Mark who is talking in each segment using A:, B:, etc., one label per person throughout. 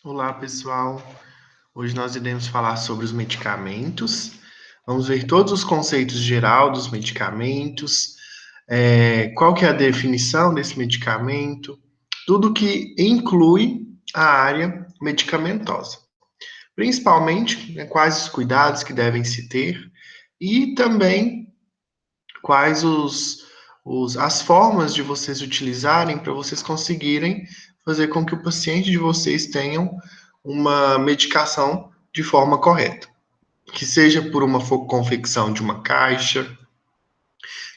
A: Olá, pessoal. Hoje nós iremos falar sobre os medicamentos. Vamos ver todos os conceitos geral dos medicamentos, qual que é a definição desse medicamento, tudo que inclui a área medicamentosa. Principalmente, né, quais os cuidados que devem se ter e também quais as formas de vocês utilizarem para vocês conseguirem fazer com que o paciente de vocês tenham uma medicação de forma correta. Que seja por uma confecção de uma caixa,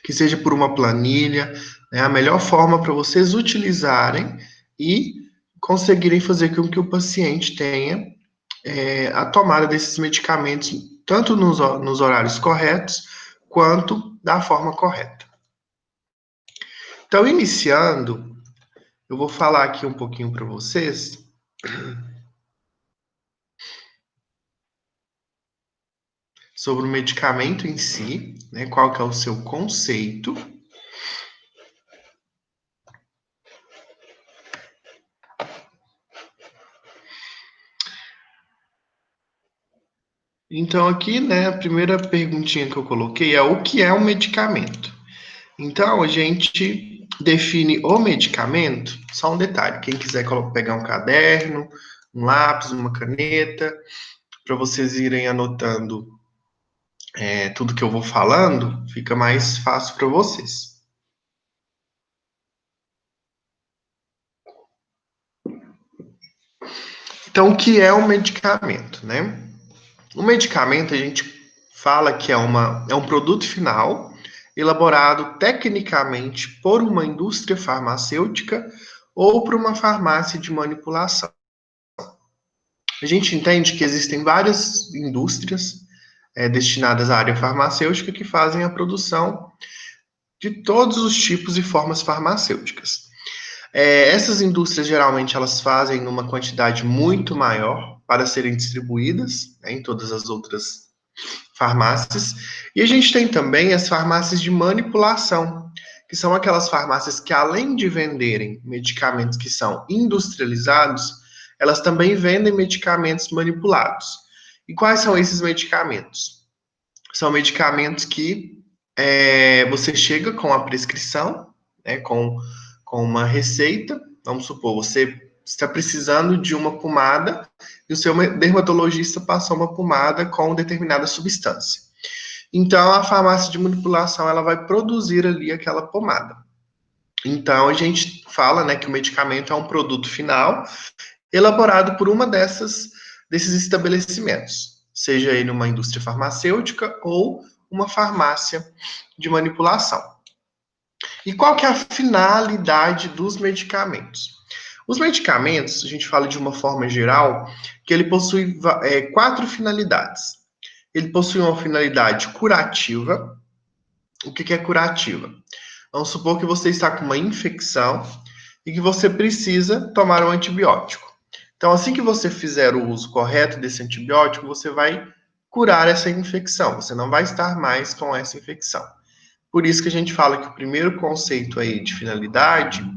A: que seja por uma planilha, né, a melhor forma para vocês utilizarem e conseguirem fazer com que o paciente tenha a tomada desses medicamentos, tanto nos horários corretos, quanto da forma correta. Então, iniciando, eu vou falar aqui um pouquinho para vocês sobre o medicamento em si, né, qual que é o seu conceito. Então, aqui, né, a primeira perguntinha que eu coloquei é o que é um medicamento? Então, a gente define o medicamento, só um detalhe, quem quiser pegar um caderno, um lápis, uma caneta, para vocês irem anotando tudo que eu vou falando, fica mais fácil para vocês. Então, o que é um medicamento, né? O medicamento, a gente fala que é um produto final elaborado tecnicamente por uma indústria farmacêutica ou por uma farmácia de manipulação. A gente entende que existem várias indústrias destinadas à área farmacêutica que fazem a produção de todos os tipos e formas farmacêuticas. Essas indústrias geralmente elas fazem numa quantidade muito maior para serem distribuídas, né, em todas as outras farmácias. E a gente tem também as farmácias de manipulação, que são aquelas farmácias que, além de venderem medicamentos que são industrializados, elas também vendem medicamentos manipulados. E quais são esses medicamentos? São medicamentos que você chega com a prescrição, né, com uma receita. Vamos supor, você está precisando de uma pomada e o seu dermatologista passou uma pomada com determinada substância. Então, a farmácia de manipulação ela vai produzir ali aquela pomada. Então, a gente fala, né, que o medicamento é um produto final elaborado por uma desses estabelecimentos, seja ele uma indústria farmacêutica ou uma farmácia de manipulação. E qual que é a finalidade dos medicamentos? Os medicamentos, a gente fala de uma forma geral, que ele possui 4 finalidades. Ele possui uma finalidade curativa. O que é curativa? Vamos supor que você está com uma infecção e que você precisa tomar um antibiótico. Então, assim que você fizer o uso correto desse antibiótico, você vai curar essa infecção. Você não vai estar mais com essa infecção. Por isso que a gente fala que o primeiro conceito aí de finalidade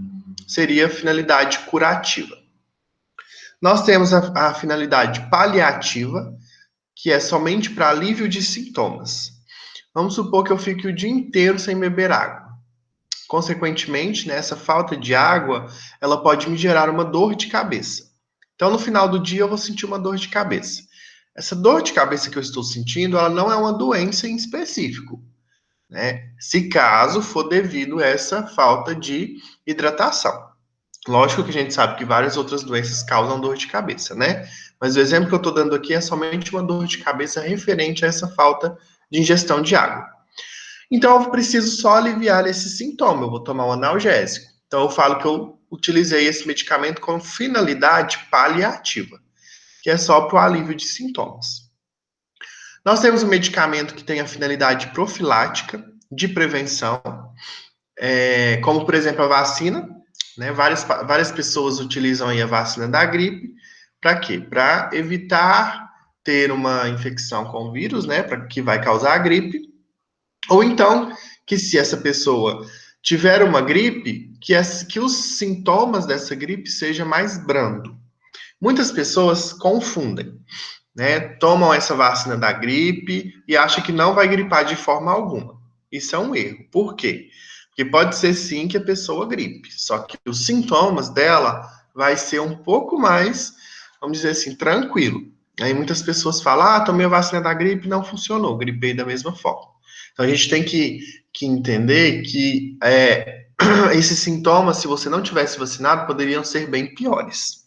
A: seria a finalidade curativa. Nós temos a finalidade paliativa, que é somente para alívio de sintomas. Vamos supor que eu fique o dia inteiro sem beber água. Consequentemente, né, essa falta de água, ela pode me gerar uma dor de cabeça. Então, no final do dia, eu vou sentir uma dor de cabeça. Essa dor de cabeça que eu estou sentindo, ela não é uma doença em específico, né? Se caso for devido a essa falta de hidratação. Lógico que a gente sabe que várias outras doenças causam dor de cabeça, né? Mas o exemplo que eu estou dando aqui é somente uma dor de cabeça referente a essa falta de ingestão de água. Então, eu preciso só aliviar esse sintoma, eu vou tomar um analgésico. Então, eu falo que eu utilizei esse medicamento com finalidade paliativa, que é só para o alívio de sintomas. Nós temos um medicamento que tem a finalidade profilática, de prevenção, como, por exemplo, a vacina. Né? Várias pessoas utilizam aí a vacina da gripe. Para quê? Para evitar ter uma infecção com o vírus, né? Que vai causar a gripe. Ou então, que se essa pessoa tiver uma gripe, que os sintomas dessa gripe seja mais brando. Muitas pessoas confundem, né? Tomam essa vacina da gripe e acham que não vai gripar de forma alguma. Isso é um erro. Por quê? Porque pode ser sim que a pessoa gripe, só que os sintomas dela vai ser um pouco mais, vamos dizer assim, tranquilo. Aí muitas pessoas falam, tomei a vacina da gripe e não funcionou, gripei da mesma forma. Então a gente tem que entender que esses sintomas, se você não tivesse vacinado, poderiam ser bem piores.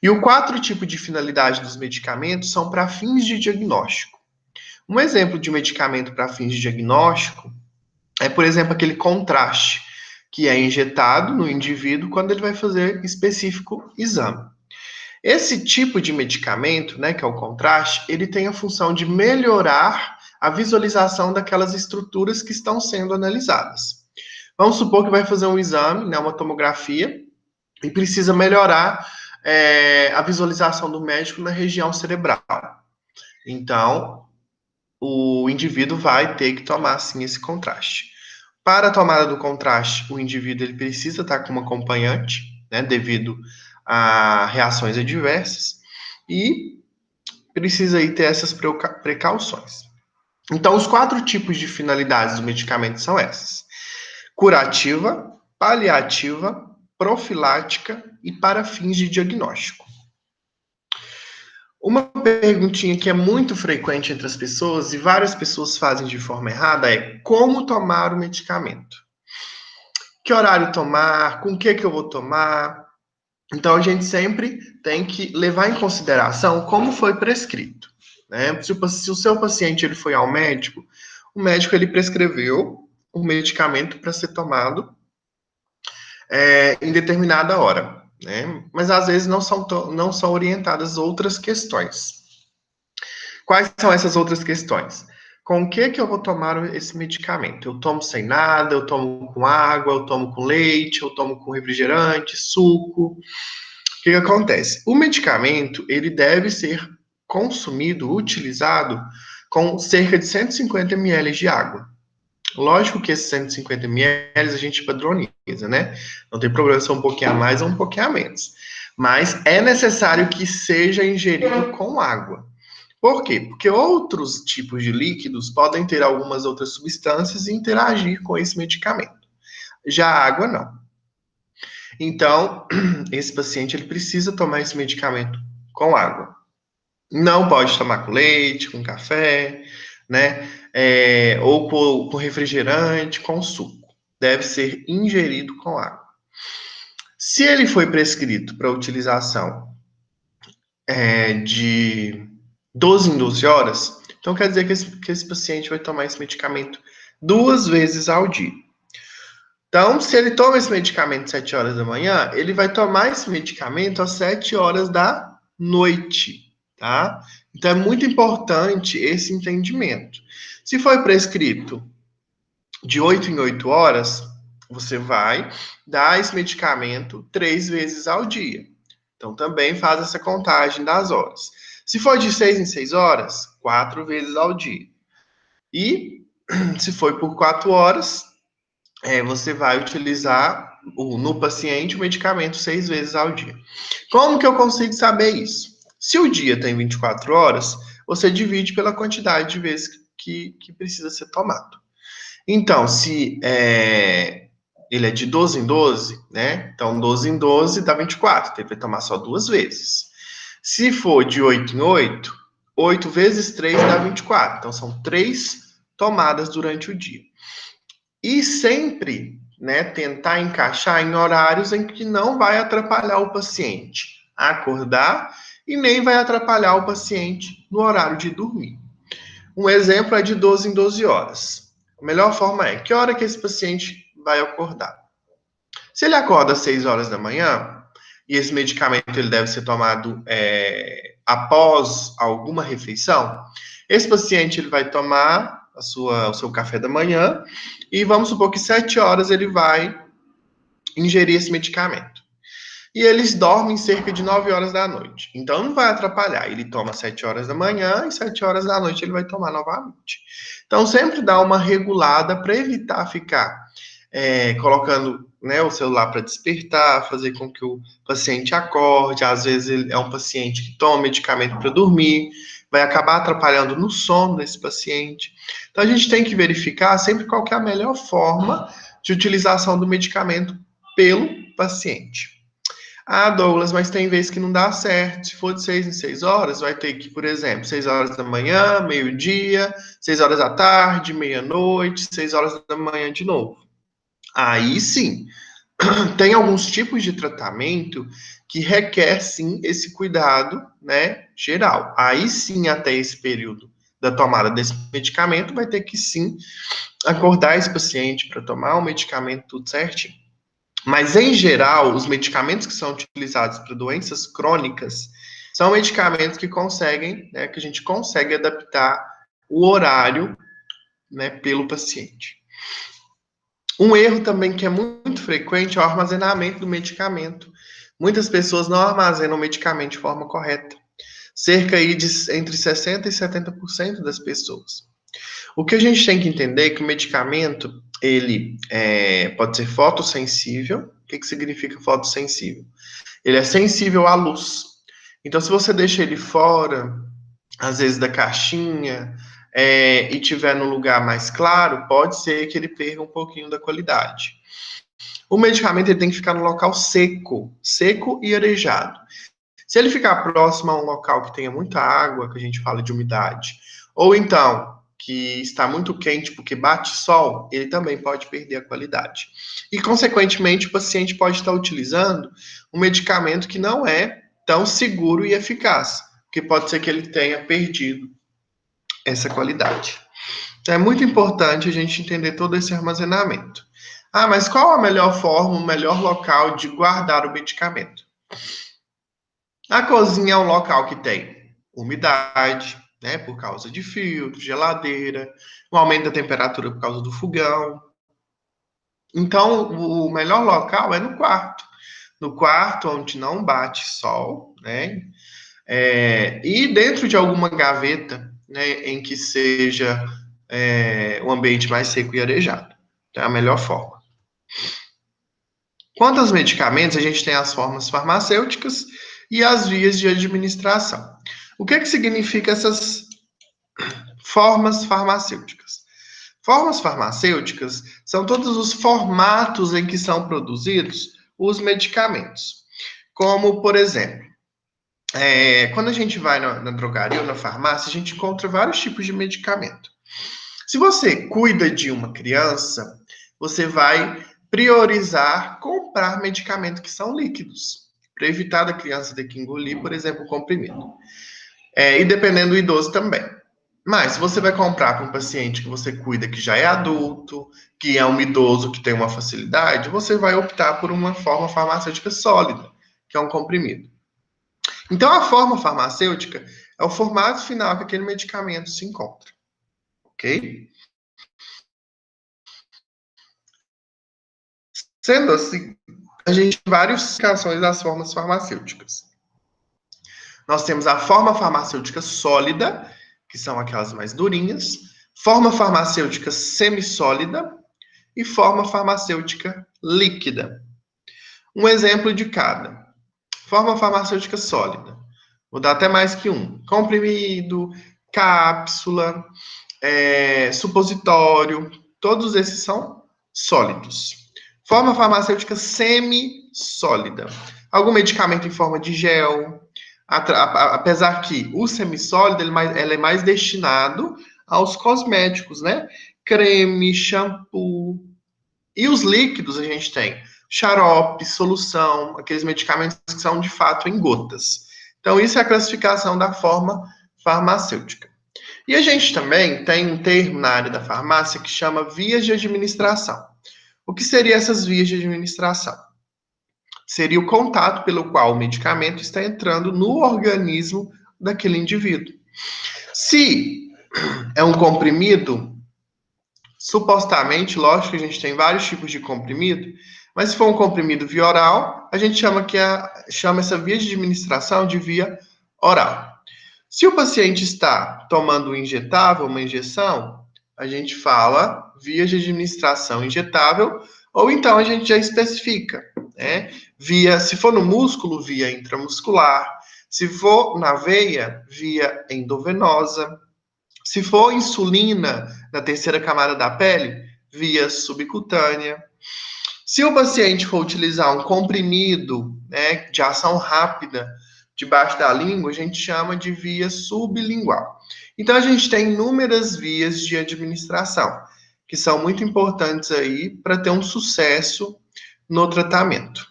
A: E o quatro tipo de finalidade dos medicamentos são para fins de diagnóstico. Um exemplo de medicamento para fins de diagnóstico é, por exemplo, aquele contraste, que é injetado no indivíduo quando ele vai fazer específico exame. Esse tipo de medicamento, né, que é o contraste, ele tem a função de melhorar a visualização daquelas estruturas que estão sendo analisadas. Vamos supor que vai fazer um exame, né, uma tomografia, e precisa melhorar a visualização do médico na região cerebral. Então, o indivíduo vai ter que tomar, sim, esse contraste. Para a tomada do contraste, o indivíduo ele precisa estar com um acompanhante, né, devido a reações adversas, e precisa aí ter essas precauções. Então, os quatro tipos de finalidades do medicamento são essas: curativa, paliativa, profilática e para fins de diagnóstico. Uma perguntinha que é muito frequente entre as pessoas e várias pessoas fazem de forma errada é como tomar o medicamento. Que horário tomar? Com o que eu vou tomar? Então, a gente sempre tem que levar em consideração como foi prescrito, né? Se o seu paciente ele foi ao médico, o médico ele prescreveu um medicamento para ser tomado em determinada hora, né? Mas às vezes não são orientadas outras questões. Quais são essas outras questões? Com o que eu vou tomar esse medicamento? Eu tomo sem nada, eu tomo com água, eu tomo com leite, eu tomo com refrigerante, suco. O que acontece? O medicamento, ele deve ser consumido, utilizado com cerca de 150 ml de água. Lógico que esses 150 ml a gente padroniza, né? Não tem problema se é um pouquinho a mais ou um pouquinho a menos. Mas é necessário que seja ingerido com água. Por quê? Porque outros tipos de líquidos podem ter algumas outras substâncias e interagir com esse medicamento. Já a água, não. Então, esse paciente ele precisa tomar esse medicamento com água. Não pode tomar com leite, com café, né? Ou com refrigerante, com suco. Deve ser ingerido com água. Se ele foi prescrito para utilização de 12 em 12 horas, então quer dizer que esse paciente vai tomar esse medicamento 2 vezes ao dia. Então, se ele toma esse medicamento às 7 horas da manhã, ele vai tomar esse medicamento às 7 horas da noite, tá? Então, é muito importante esse entendimento. Se foi prescrito de 8 em 8 horas, você vai dar esse medicamento 3 vezes ao dia. Então, também faz essa contagem das horas. Se for de 6 em 6 horas, 4 vezes ao dia. E se for por 4 horas, você vai utilizar no paciente o medicamento 6 vezes ao dia. Como que eu consigo saber isso? Se o dia tem 24 horas, você divide pela quantidade de vezes que precisa ser tomado. Então, se ele é de 12 em 12, né? Então, 12 em 12 dá 24, então ele vai tomar só 2 vezes. Se for de 8 em 8, 8 vezes 3 dá 24. Então, são 3 tomadas durante o dia. E sempre, né, tentar encaixar em horários em que não vai atrapalhar o paciente a acordar e nem vai atrapalhar o paciente no horário de dormir. Um exemplo é de 12 em 12 horas. A melhor forma é, que hora que esse paciente vai acordar? Se ele acorda às 6 horas da manhã, e esse medicamento ele deve ser tomado após alguma refeição, esse paciente ele vai tomar o seu café da manhã e vamos supor que 7 horas ele vai ingerir esse medicamento. E eles dormem cerca de 9 horas da noite. Então não vai atrapalhar. Ele toma 7 horas da manhã e 7 horas da noite ele vai tomar novamente. Então sempre dá uma regulada para evitar ficar colocando né, o celular para despertar, fazer com que o paciente acorde. Às vezes ele é um paciente que toma medicamento para dormir, vai acabar atrapalhando no sono desse paciente. Então a gente tem que verificar sempre qual que é a melhor forma de utilização do medicamento pelo paciente. Ah, Douglas, mas tem vezes que não dá certo. Se for de 6 em 6 horas, vai ter que, por exemplo, 6 horas da manhã, meio-dia, 6 horas da tarde, meia-noite, 6 horas da manhã de novo. Aí sim, tem alguns tipos de tratamento que requer sim esse cuidado, né, geral. Aí sim, até esse período da tomada desse medicamento, vai ter que sim acordar esse paciente para tomar o medicamento tudo certinho. Mas, em geral, os medicamentos que são utilizados para doenças crônicas são medicamentos que conseguem, né, que a gente consegue adaptar o horário, né, pelo paciente. Um erro também que é muito frequente é o armazenamento do medicamento. Muitas pessoas não armazenam o medicamento de forma correta. Cerca aí de entre 60% e 70% das pessoas. O que a gente tem que entender é que o medicamento, ele pode ser fotossensível. O que significa fotossensível? Ele é sensível à luz. Então, se você deixa ele fora, às vezes da caixinha, e tiver no lugar mais claro, pode ser que ele perca um pouquinho da qualidade. O medicamento ele tem que ficar no local seco, seco e arejado. Se ele ficar próximo a um local que tenha muita água, que a gente fala de umidade, ou então que está muito quente porque bate sol, ele também pode perder a qualidade. E, consequentemente, o paciente pode estar utilizando um medicamento que não é tão seguro e eficaz, porque pode ser que ele tenha perdido essa qualidade. Então, é muito importante a gente entender todo esse armazenamento. Ah, mas qual a melhor forma, o melhor local de guardar o medicamento? A cozinha é um local que tem umidade, né, por causa de filtro, geladeira, o aumento da temperatura por causa do fogão. Então, o melhor local é no quarto. No quarto onde não bate sol, né? E dentro de alguma gaveta, né, em que seja um ambiente mais seco e arejado. Então, é a melhor forma. Quanto aos medicamentos, a gente tem as formas farmacêuticas e as vias de administração. O que significa essas formas farmacêuticas? Formas farmacêuticas são todos os formatos em que são produzidos os medicamentos. Como, por exemplo, quando a gente vai na drogaria ou na farmácia, a gente encontra vários tipos de medicamento. Se você cuida de uma criança, você vai priorizar comprar medicamentos que são líquidos, para evitar da criança ter que engolir, por exemplo, o comprimido. E dependendo do idoso também. Mas se você vai comprar para um paciente que você cuida que já é adulto, que é um idoso que tem uma facilidade, você vai optar por uma forma farmacêutica sólida, que é um comprimido. Então, a forma farmacêutica é o formato final que aquele medicamento se encontra. Ok? Sendo assim, a gente tem várias classificações das formas farmacêuticas. Nós temos a forma farmacêutica sólida, que são aquelas mais durinhas, forma farmacêutica semissólida e forma farmacêutica líquida. Um exemplo de cada. Forma farmacêutica sólida. Vou dar até mais que um. Comprimido, cápsula, supositório, todos esses são sólidos. Forma farmacêutica semissólida. Algum medicamento em forma de gel, apesar que o semissólido ele é mais destinado aos cosméticos, né? Creme, shampoo. E os líquidos a gente tem xarope, solução, aqueles medicamentos que são de fato em gotas. Então, isso é a classificação da forma farmacêutica. E a gente também tem um termo na área da farmácia que chama vias de administração. O que seriam essas vias de administração? Seria o contato pelo qual o medicamento está entrando no organismo daquele indivíduo. Se é um comprimido, supostamente, lógico que a gente tem vários tipos de comprimido, mas se for um comprimido via oral, a gente chama essa via de administração de via oral. Se o paciente está tomando um injetável, uma injeção, a gente fala via de administração injetável Ou então a gente já especifica, né? Via, se for no músculo, via intramuscular. Se for na veia, via endovenosa. Se for insulina na terceira camada da pele, via subcutânea. Se o paciente for utilizar um comprimido, né, de ação rápida debaixo da língua, a gente chama de via sublingual. Então, a gente tem inúmeras vias de administração, que são muito importantes aí para ter um sucesso no tratamento.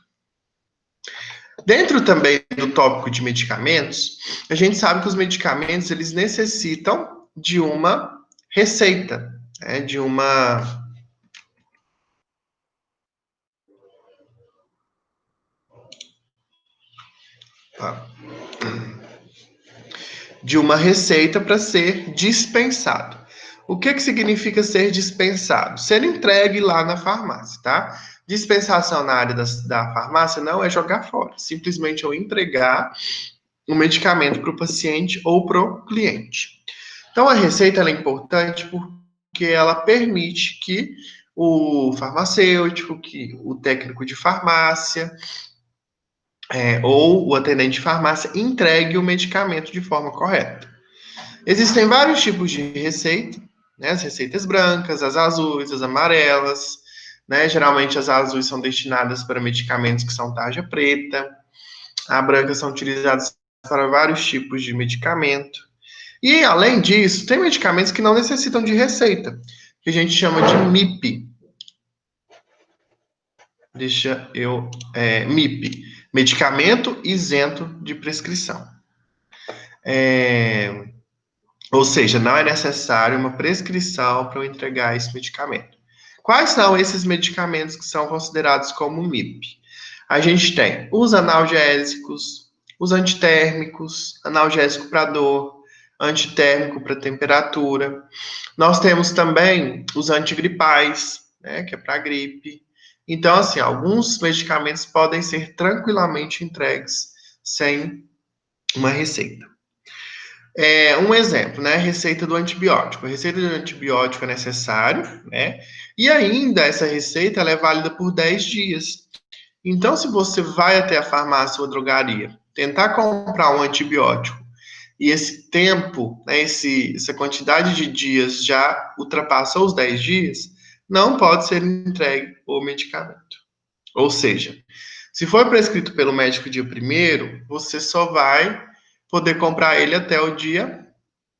A: Dentro também do tópico de medicamentos, a gente sabe que os medicamentos eles necessitam de uma receita, né, de uma receita para ser dispensado. O que significa ser dispensado? Ser entregue lá na farmácia, tá? Dispensação na área da farmácia não é jogar fora, simplesmente eu entregar o medicamento para o paciente ou para o cliente. Então, a receita é importante porque ela permite que o farmacêutico, que o técnico de farmácia, ou o atendente de farmácia entregue o medicamento de forma correta. Existem vários tipos de receita, né? As receitas brancas, as azuis, as amarelas, né? Geralmente as azuis são destinadas para medicamentos que são tarja preta, as brancas são utilizadas para vários tipos de medicamento. E, além disso, tem medicamentos que não necessitam de receita, que a gente chama de MIP. MIP, medicamento isento de prescrição. Ou seja, não é necessário uma prescrição para eu entregar esse medicamento. Quais são esses medicamentos que são considerados como MIP? A gente tem os analgésicos, os antitérmicos, analgésico para dor, antitérmico para temperatura. Nós temos também os antigripais, né, que é para gripe. Então, assim, alguns medicamentos podem ser tranquilamente entregues sem uma receita. Um exemplo, né? Receita do antibiótico. A receita do antibiótico é necessário, né? E ainda essa receita ela é válida por 10 dias. Então, se você vai até a farmácia ou a drogaria tentar comprar um antibiótico e esse tempo, né, essa quantidade de dias já ultrapassou os 10 dias, não pode ser entregue o medicamento. Ou seja, se for prescrito pelo médico dia 1º, você só vai poder comprar ele até o dia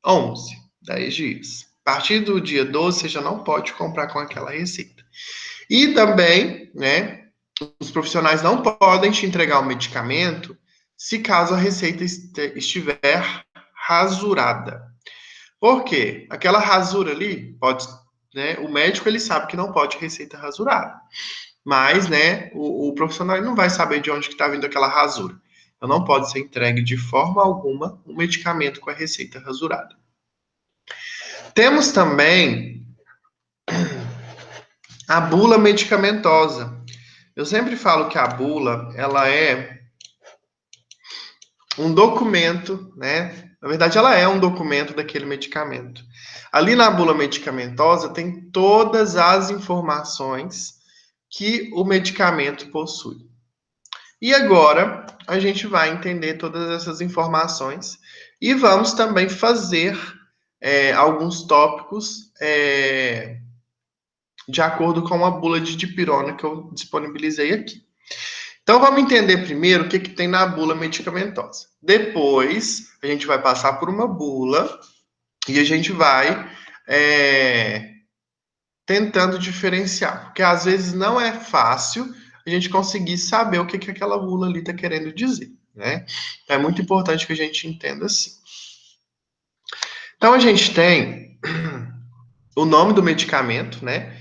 A: 11, 10 dias. A partir do dia 12, você já não pode comprar com aquela receita. E também, né, os profissionais não podem te entregar o medicamento se caso a receita estiver rasurada. Por quê? Aquela rasura ali, pode, né, o médico ele sabe que não pode receita rasurada. Mas, né, o profissional não vai saber de onde que está vindo aquela rasura. Então, não pode ser entregue de forma alguma um medicamento com a receita rasurada. Temos também a bula medicamentosa. Eu sempre falo que a bula, ela é um documento, né? Na verdade, ela é um documento daquele medicamento. Ali na bula medicamentosa tem todas as informações que o medicamento possui. E agora a gente vai entender todas essas informações e vamos também fazer alguns tópicos de acordo com a bula de dipirona que eu disponibilizei aqui. Então vamos entender primeiro o que tem na bula medicamentosa. Depois a gente vai passar por uma bula e a gente vai tentando diferenciar, porque às vezes não é fácil a gente conseguir saber o que aquela bula ali está querendo dizer, né? Então, é muito importante que a gente entenda assim. Então, a gente tem o nome do medicamento, né?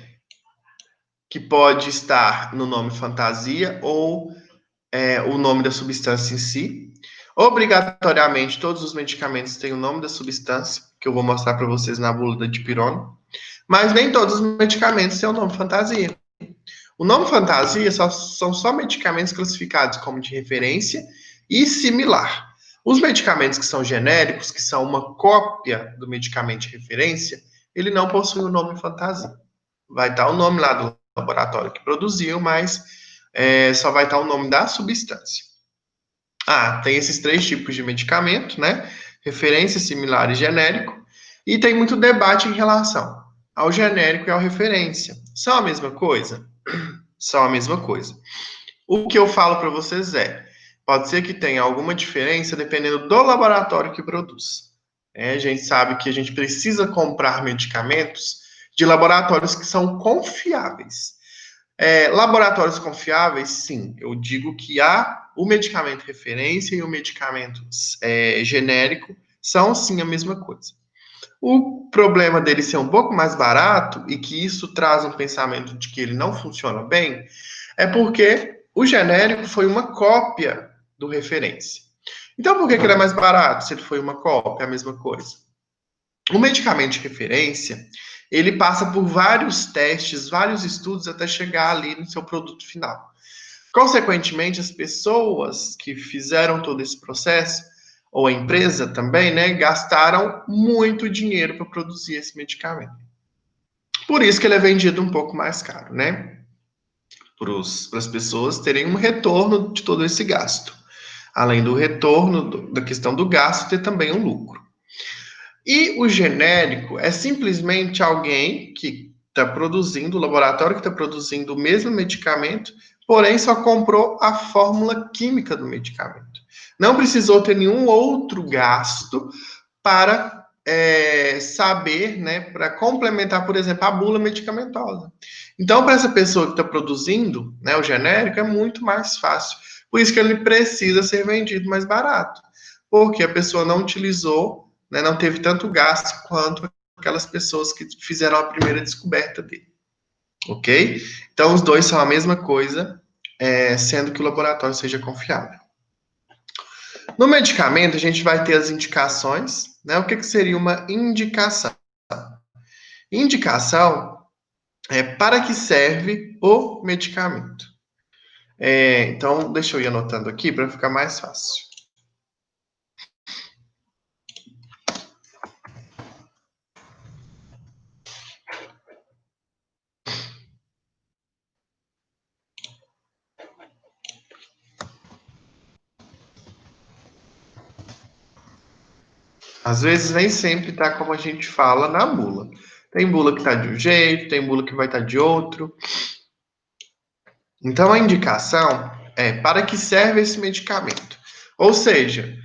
A: Que pode estar no nome fantasia ou o nome da substância em si. Obrigatoriamente, todos os medicamentos têm o nome da substância, que eu vou mostrar para vocês na bula da dipirona. Mas nem todos os medicamentos têm o nome fantasia. O nome fantasia são só medicamentos classificados como de referência e similar. Os medicamentos que são genéricos, que são uma cópia do medicamento de referência, ele não possui o nome fantasia. Vai estar o nome lá do laboratório que produziu, mas só vai estar o nome da substância. Tem esses 3 tipos de medicamento, né? Referência, similar e genérico. E tem muito debate em relação ao genérico e ao referência. São a mesma coisa? São a mesma coisa. O que eu falo para vocês pode ser que tenha alguma diferença dependendo do laboratório que produz. A gente sabe que a gente precisa comprar medicamentos de laboratórios que são confiáveis. Laboratórios confiáveis, sim, eu digo que há o medicamento referência e o medicamento genérico são, sim, a mesma coisa. O problema dele ser um pouco mais barato e que isso traz um pensamento de que ele não funciona bem é porque o genérico foi uma cópia do referência. Então, por que ele é mais barato se ele foi uma cópia? É a mesma coisa. O medicamento de referência, ele passa por vários testes, vários estudos até chegar ali no seu produto final. Consequentemente, as pessoas que fizeram todo esse processo, ou a empresa também, né, gastaram muito dinheiro para produzir esse medicamento. Por isso que ele é vendido um pouco mais caro, né? Para as pessoas terem um retorno de todo esse gasto. Além do retorno da questão do gasto, ter também um lucro. E o genérico é simplesmente alguém que está produzindo, o laboratório que está produzindo o mesmo medicamento, porém só comprou a fórmula química do medicamento. Não precisou ter nenhum outro gasto para saber, né, para complementar, por exemplo, a bula medicamentosa. Então, para essa pessoa que está produzindo, né, o genérico, é muito mais fácil. Por isso que ele precisa ser vendido mais barato, porque a pessoa não utilizou, né, não teve tanto gasto quanto aquelas pessoas que fizeram a primeira descoberta dele. Ok? Então, os dois são a mesma coisa, sendo que o laboratório seja confiável. No medicamento, a gente vai ter as indicações, né? O que seria uma indicação? Indicação é para que serve o medicamento. Então, deixa eu ir anotando aqui para ficar mais fácil. Às vezes nem sempre está como a gente fala na bula. Tem bula que está de um jeito, tem bula que vai estar de outro. Então, a indicação é para que serve esse medicamento. Ou seja,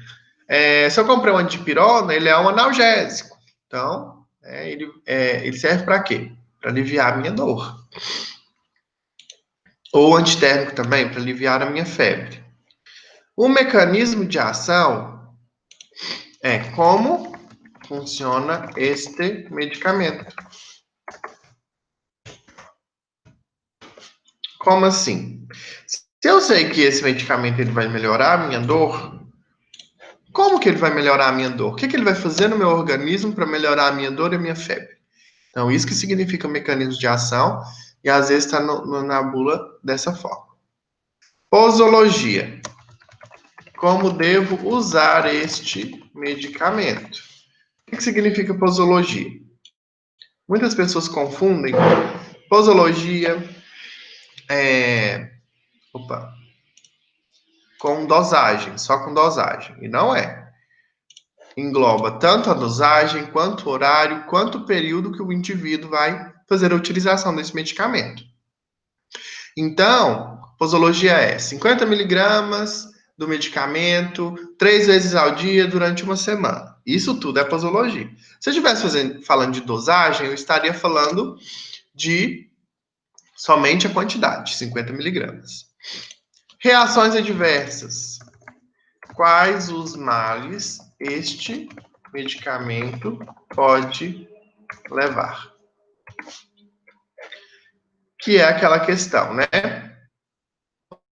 A: se eu comprei um antipirona, ele é um analgésico. Então, ele serve para quê? Para aliviar a minha dor. Ou antitérmico também, para aliviar a minha febre. O mecanismo de ação é como funciona este medicamento. Como assim? Se eu sei que esse medicamento ele vai melhorar a minha dor, como que ele vai melhorar a minha dor? O que ele vai fazer no meu organismo para melhorar a minha dor e a minha febre? Então, isso que significa mecanismo de ação, e às vezes está na bula dessa forma. Posologia. Como devo usar este medicamento? O que significa posologia? Muitas pessoas confundem posologia com dosagem, só com dosagem. E não é. Engloba tanto a dosagem, quanto o horário, quanto o período que o indivíduo vai fazer a utilização desse medicamento. Então, posologia é 50 miligramas do medicamento 3 vezes ao dia durante uma semana. Isso tudo é posologia. Se eu estivesse falando de dosagem, eu estaria falando de somente a quantidade, 50 miligramas. Reações adversas. Quais os males este medicamento pode levar? Que é aquela questão, né?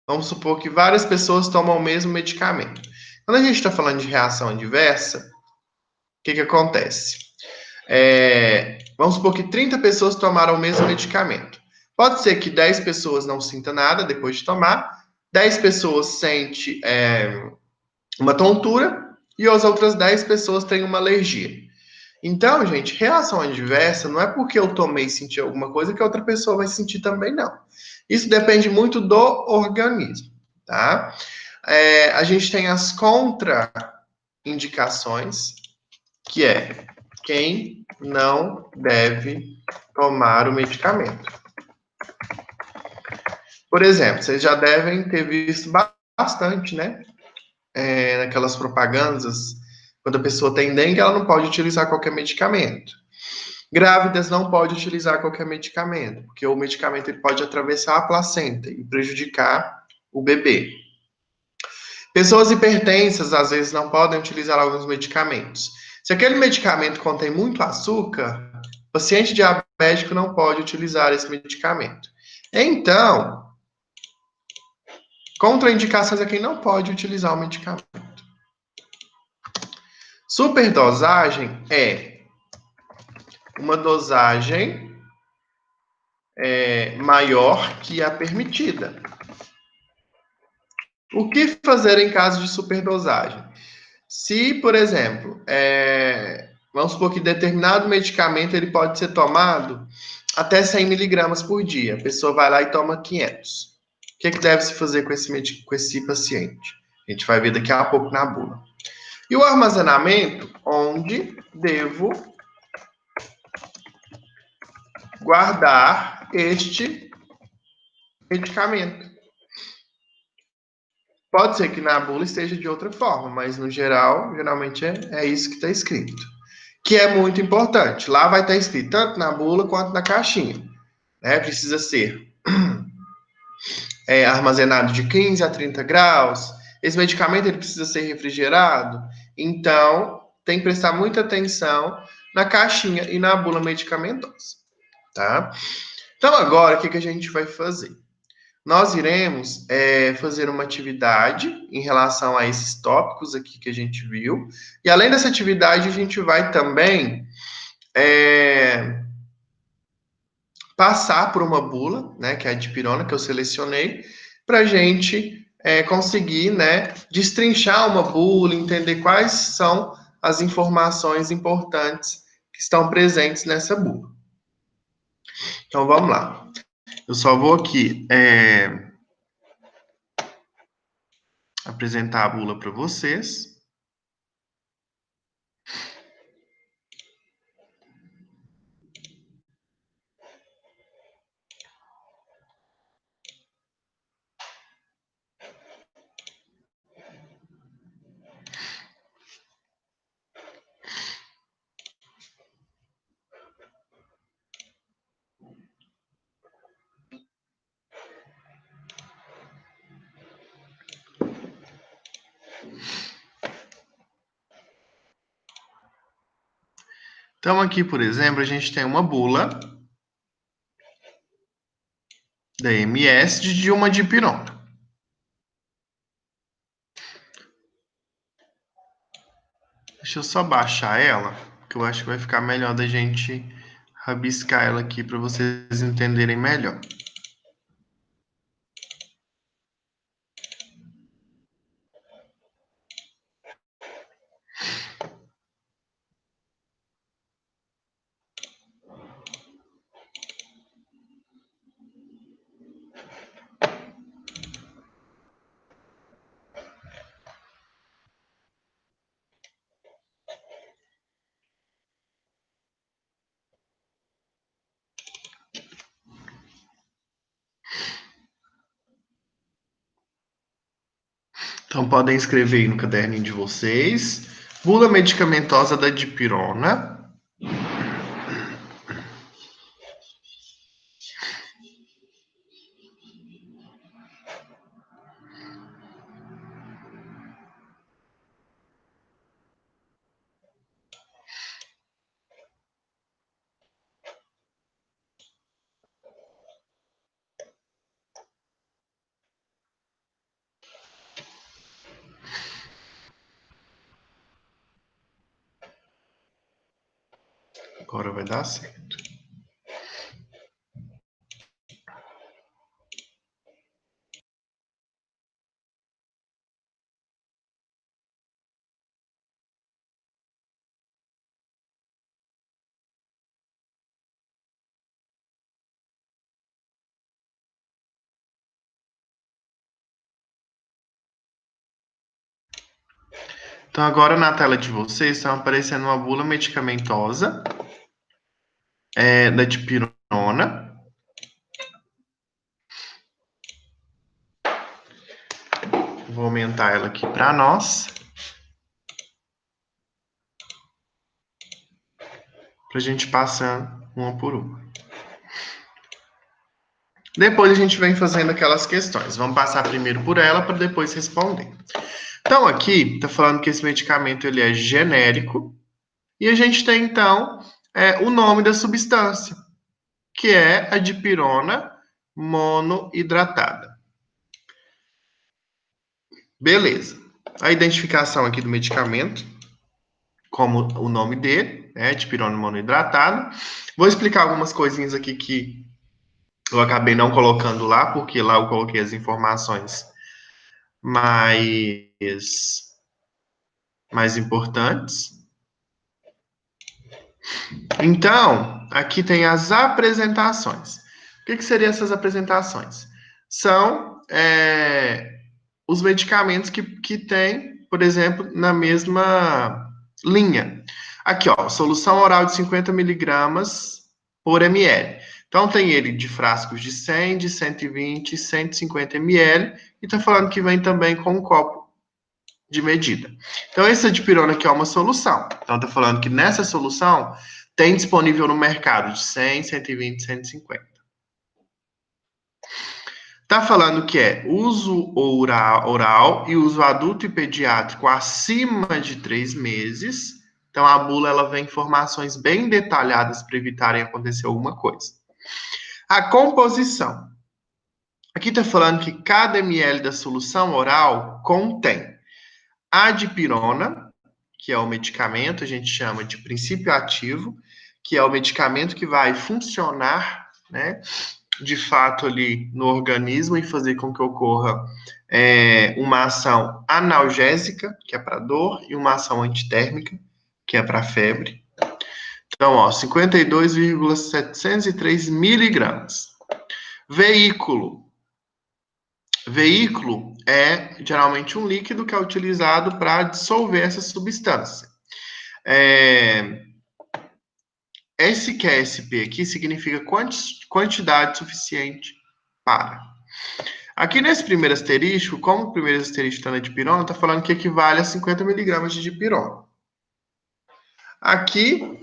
A: Vamos supor que várias pessoas tomam o mesmo medicamento. Quando a gente está falando de reação adversa, o que acontece? Vamos supor que 30 pessoas tomaram o mesmo medicamento. Pode ser que 10 pessoas não sintam nada depois de tomar, 10 pessoas sentem uma tontura e as outras 10 pessoas têm uma alergia. Então, gente, reação adversa não é porque eu tomei e senti alguma coisa que a outra pessoa vai sentir também, não. Isso depende muito do organismo, tá? A gente tem as contraindicações, que é quem não deve tomar o medicamento. Por exemplo, vocês já devem ter visto bastante, né? Naquelas propagandas, quando a pessoa tem dengue, ela não pode utilizar qualquer medicamento. Grávidas não podem utilizar qualquer medicamento, porque o medicamento ele pode atravessar a placenta e prejudicar o bebê. Pessoas hipertensas, às vezes, não podem utilizar alguns medicamentos. Se aquele medicamento contém muito açúcar, o paciente diabético não pode utilizar esse medicamento. Então, contraindicações é quem não pode utilizar o medicamento. Superdosagem é uma dosagem maior que a permitida. O que fazer em caso de superdosagem? Se, por exemplo, vamos supor que determinado medicamento ele pode ser tomado até 100 miligramas por dia. A pessoa vai lá e toma 500. O que deve se fazer com esse paciente? A gente vai ver daqui a pouco na bula. E o armazenamento, onde devo guardar este medicamento. Pode ser que na bula esteja de outra forma, mas no geral, geralmente é isso que está escrito. Que é muito importante. Lá vai estar escrito tanto na bula quanto na caixinha. Né? Precisa ser armazenado de 15 a 30 graus. Esse medicamento ele precisa ser refrigerado. Então, tem que prestar muita atenção na caixinha e na bula medicamentosa. Tá? Então, agora, o que a gente vai fazer? Nós iremos fazer uma atividade em relação a esses tópicos aqui que a gente viu. E além dessa atividade, a gente vai também passar por uma bula, né, que é a dipirona que eu selecionei, para a gente conseguir, né, destrinchar uma bula, entender quais são as informações importantes que estão presentes nessa bula. Então, vamos lá. Eu só vou aqui apresentar a bula para vocês. Então, aqui, por exemplo, a gente tem uma bula da MS de uma dipirona. Deixa eu só baixar ela, que eu acho que vai ficar melhor da gente rabiscar ela aqui para vocês entenderem melhor. Então podem escrever aí no caderninho de vocês. Bula medicamentosa da dipirona. Agora vai dar certo. Então, agora na tela de vocês está aparecendo uma bula medicamentosa da dipirona. Vou aumentar ela aqui para nós. Para a gente passar uma por uma. Depois a gente vem fazendo aquelas questões. Vamos passar primeiro por ela para depois responder. Então, aqui está falando que esse medicamento ele é genérico. E a gente tem, então, o nome da substância, que é a dipirona monohidratada. Beleza. A identificação aqui do medicamento, como o nome dele, dipirona monohidratada. Vou explicar algumas coisinhas aqui que eu acabei não colocando lá, porque lá eu coloquei as informações mais importantes. Então, aqui tem as apresentações. O que seriam essas apresentações? São os medicamentos que tem, por exemplo, na mesma linha. Aqui, ó, solução oral de 50 miligramas por ml. Então, tem ele de frascos de 100, de 120, 150 ml, e está falando que vem também com um copo de medida. Então, essa dipirona aqui é uma solução. Então, está falando que nessa solução tem disponível no mercado de 100, 120, 150. Está falando que é uso oral e uso adulto e pediátrico acima de 3 meses. Então, a bula ela vem informações bem detalhadas para evitarem acontecer alguma coisa. A composição. Aqui está falando que cada ml da solução oral contém a dipirona, que é o medicamento, a gente chama de princípio ativo, que é o medicamento que vai funcionar, né, de fato ali no organismo e fazer com que ocorra uma ação analgésica, que é para dor, e uma ação antitérmica, que é para febre. Então, ó, 52,703 miligramas. Veículo. Veículo é geralmente um líquido que é utilizado para dissolver essa substância. Esse QSP aqui significa quantidade suficiente para. Aqui nesse primeiro asterisco, como o primeiro asterisco está na dipirona, está falando que equivale a 50 miligramas de dipirona. Aqui,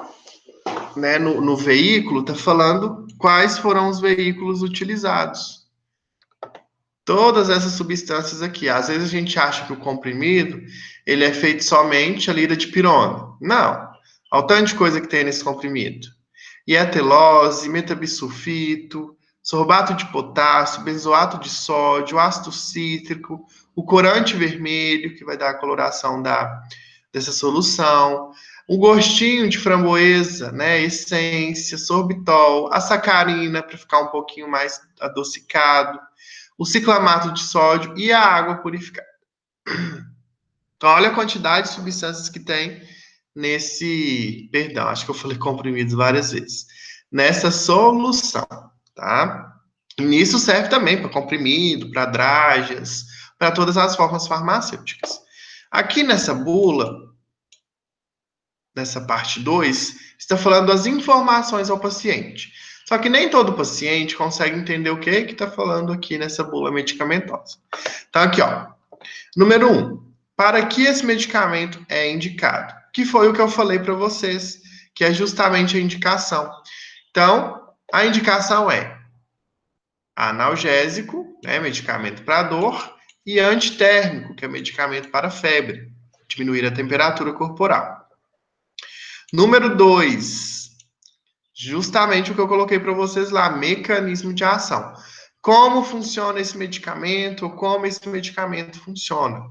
A: né, no veículo, está falando quais foram os veículos utilizados. Todas essas substâncias aqui. Às vezes a gente acha que o comprimido ele é feito somente ali da dipirona. Não. Olha o tanto de coisa que tem nesse comprimido. Ietelose, metabisulfito, sorbato de potássio, benzoato de sódio, ácido cítrico, o corante vermelho, que vai dar a coloração dessa solução, um gostinho de framboesa, né, essência, sorbitol, a sacarina para ficar um pouquinho mais adocicado, o ciclamato de sódio e a água purificada. Então, olha a quantidade de substâncias que tem acho que eu falei comprimidos várias vezes, nessa solução, tá? E isso serve também para comprimido, para drágeas, para todas as formas farmacêuticas. Aqui nessa bula, nessa parte 2, está falando das informações ao paciente. Só que nem todo paciente consegue entender o que está falando aqui nessa bula medicamentosa. Então, aqui, ó. Número 1. Para que esse medicamento é indicado? Que foi o que eu falei para vocês, que é justamente a indicação. Então, a indicação é analgésico, né, medicamento para dor, e antitérmico, que é medicamento para febre, diminuir a temperatura corporal. Número 2, justamente o que eu coloquei para vocês lá, mecanismo de ação. Como funciona esse medicamento, ou como esse medicamento funciona.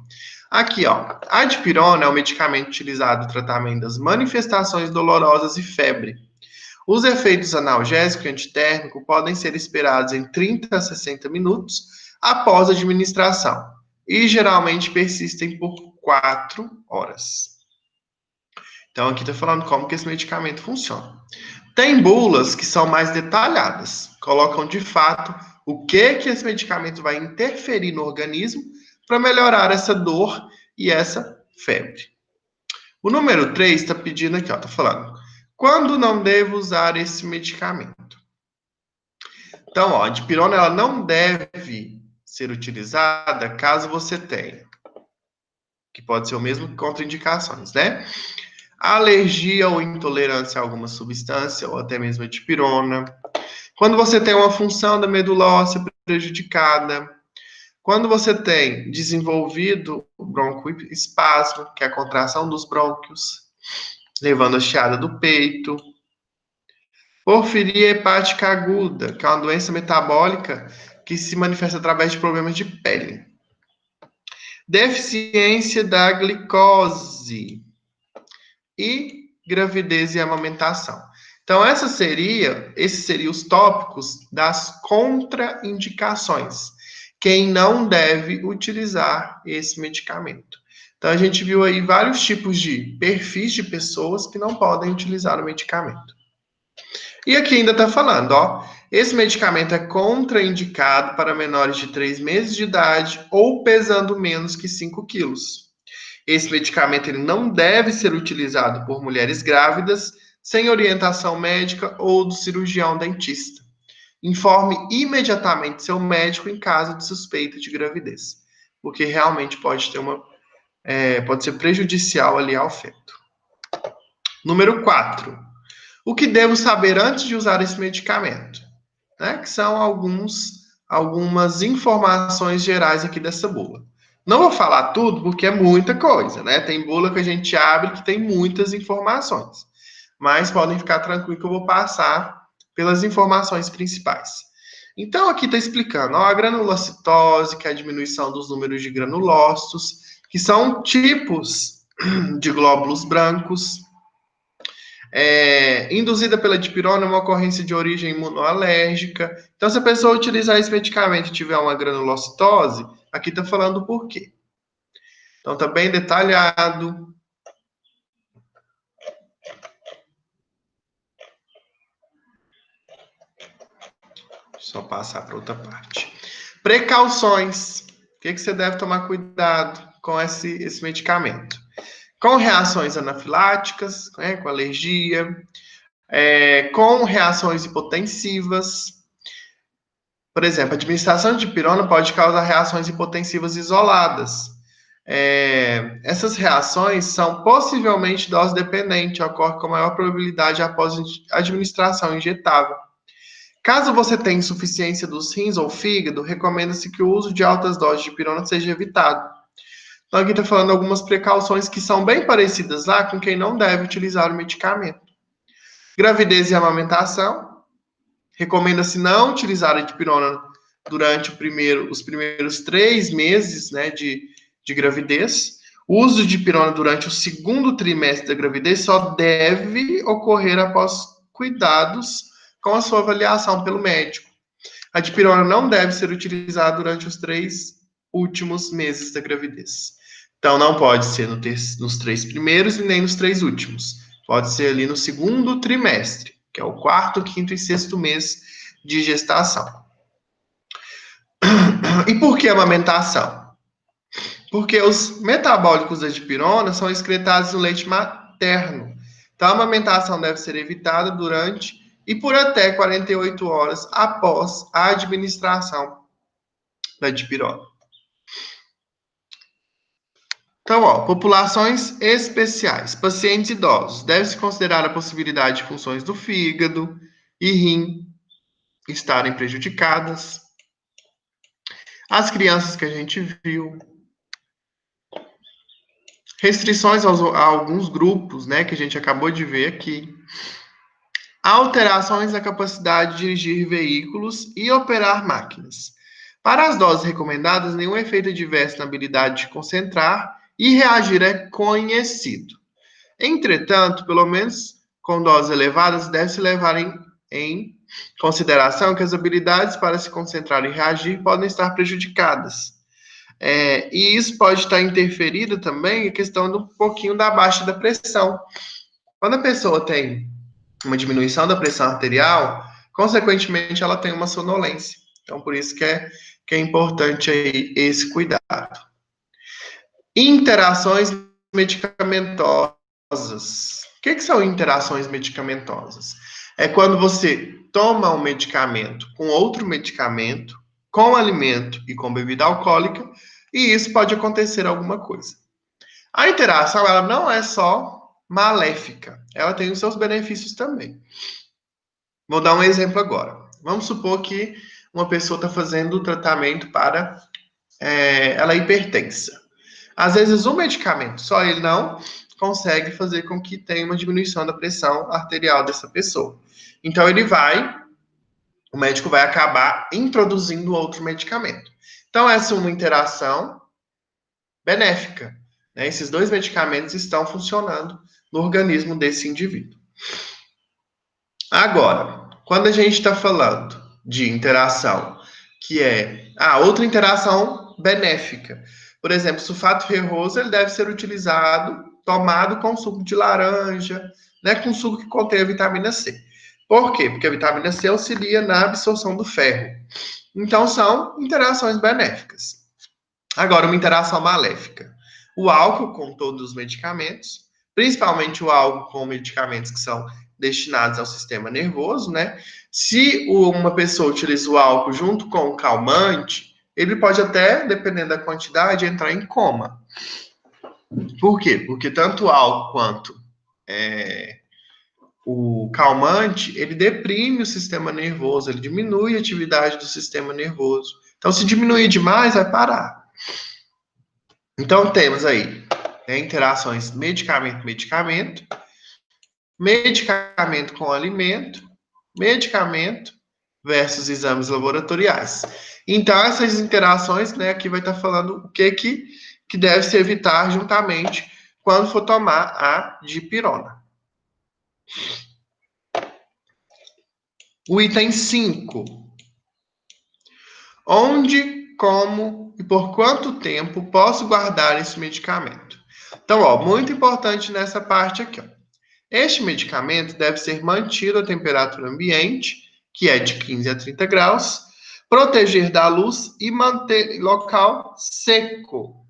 A: Aqui, ó, a dipirona é um medicamento utilizado no tratamento das manifestações dolorosas e febre. Os efeitos analgésico e antitérmico podem ser esperados em 30 a 60 minutos após a administração e geralmente persistem por 4 horas. Então, aqui está falando como que esse medicamento funciona. Tem bulas que são mais detalhadas, colocam de fato o que esse medicamento vai interferir no organismo para melhorar essa dor e essa febre. O número 3 está pedindo aqui, ó, tá falando. Quando não devo usar esse medicamento? Então, ó, a dipirona ela não deve ser utilizada caso você tenha, que pode ser o mesmo que contraindicações, né? Alergia ou intolerância a alguma substância, ou até mesmo a dipirona. Quando você tem uma função da medula óssea prejudicada. Quando você tem desenvolvido o broncoespasmo, que é a contração dos brônquios, levando a chiada do peito. Porfiria hepática aguda, que é uma doença metabólica que se manifesta através de problemas de pele. Deficiência da glicose e gravidez e amamentação. Então, esses seriam os tópicos das contraindicações. Quem não deve utilizar esse medicamento. Então, a gente viu aí vários tipos de perfis de pessoas que não podem utilizar o medicamento. E aqui ainda está falando, ó, esse medicamento é contraindicado para menores de 3 meses de idade ou pesando menos que 5 quilos. Esse medicamento ele não deve ser utilizado por mulheres grávidas sem orientação médica ou do cirurgião dentista. Informe imediatamente seu médico em caso de suspeita de gravidez, porque realmente pode ser prejudicial ali ao feto. Número 4. O que devo saber antes de usar esse medicamento? Né? Que são algumas informações gerais aqui dessa bula. Não vou falar tudo porque é muita coisa, né? Tem bula que a gente abre que tem muitas informações. Mas podem ficar tranquilos que eu vou passar pelas informações principais. Então, aqui está explicando ó, a granulocitose, que é a diminuição dos números de granulócitos, que são tipos de glóbulos brancos, induzida pela dipirona, uma ocorrência de origem imunoalérgica. Então, se a pessoa utilizar esse medicamento e tiver uma granulocitose, aqui está falando por quê. Então, está bem detalhado. Só passar para outra parte. Precauções. O que você deve tomar cuidado com esse medicamento? Com reações anafiláticas, né, com alergia, com reações hipotensivas. Por exemplo, a administração de dipirona pode causar reações hipotensivas isoladas. Essas reações são possivelmente dose dependente, ocorre com maior probabilidade após administração injetável. Caso você tenha insuficiência dos rins ou fígado, recomenda-se que o uso de altas doses de dipirona seja evitado. Então, aqui está falando algumas precauções que são bem parecidas lá com quem não deve utilizar o medicamento. Gravidez e amamentação. Recomenda-se não utilizar a dipirona durante os primeiros 3 meses, né, de gravidez. O uso de dipirona durante o segundo trimestre da gravidez só deve ocorrer após cuidados com a sua avaliação pelo médico. A dipirona não deve ser utilizada durante os 3 últimos meses da gravidez. Então, não pode ser nos 3 primeiros e nem nos 3 últimos. Pode ser ali no segundo trimestre, que é o 4º, 5º e 6º mês de gestação. E por que amamentação? Porque os metabólicos da dipirona são excretados no leite materno. Então, a amamentação deve ser evitada durante e por até 48 horas após a administração da dipirona. Então, ó, populações especiais. Pacientes idosos. Deve-se considerar a possibilidade de funções do fígado e rim estarem prejudicadas. As crianças que a gente viu. Restrições a alguns grupos, né, que a gente acabou de ver aqui. Alterações na capacidade de dirigir veículos e operar máquinas. Para as doses recomendadas, nenhum efeito adverso na habilidade de concentrar e reagir é conhecido. Entretanto, pelo menos com doses elevadas, deve-se levar em consideração que as habilidades para se concentrar e reagir podem estar prejudicadas. E isso pode estar interferido também a questão do pouquinho da baixa da pressão. Quando a pessoa tem uma diminuição da pressão arterial, consequentemente ela tem uma sonolência. Então, por isso que é importante aí esse cuidado. Interações medicamentosas O que são interações medicamentosas? É quando você toma um medicamento com outro medicamento, com alimento e com bebida alcoólica, e isso pode acontecer alguma coisa. A interação, ela não é só maléfica, ela tem os seus benefícios também. Vou dar um exemplo agora. Vamos supor que uma pessoa está fazendo o tratamento para ela é hipertensa. Às vezes, o medicamento, só ele não consegue fazer com que tenha uma diminuição da pressão arterial dessa pessoa. Então, o médico vai acabar introduzindo outro medicamento. Então, essa é uma interação benéfica, né? Esses dois medicamentos estão funcionando no organismo desse indivíduo. Agora, quando a gente está falando de interação, que é outra interação benéfica. Por exemplo, sulfato ferroso ele deve ser utilizado, tomado com suco de laranja, né, com suco que contém a vitamina C. Por quê? Porque a vitamina C auxilia na absorção do ferro. Então, são interações benéficas. Agora, uma interação maléfica. O álcool com todos os medicamentos, principalmente o álcool com medicamentos que são destinados ao sistema nervoso, né? Se uma pessoa utiliza o álcool junto com o calmante, ele pode até, dependendo da quantidade, entrar em coma. Por quê? Porque tanto o álcool quanto o calmante, ele deprime o sistema nervoso, ele diminui a atividade do sistema nervoso. Então, se diminuir demais, vai parar. Então, temos aí interações medicamento-medicamento, medicamento com alimento, medicamento versus exames laboratoriais. Então, essas interações, né, aqui vai estar falando o que deve se evitar juntamente quando for tomar a dipirona. O item 5. Onde, como e por quanto tempo posso guardar esse medicamento? Então, muito importante nessa parte aqui. Este medicamento deve ser mantido a temperatura ambiente, que é de 15 a 30 graus, proteger da luz e manter local seco.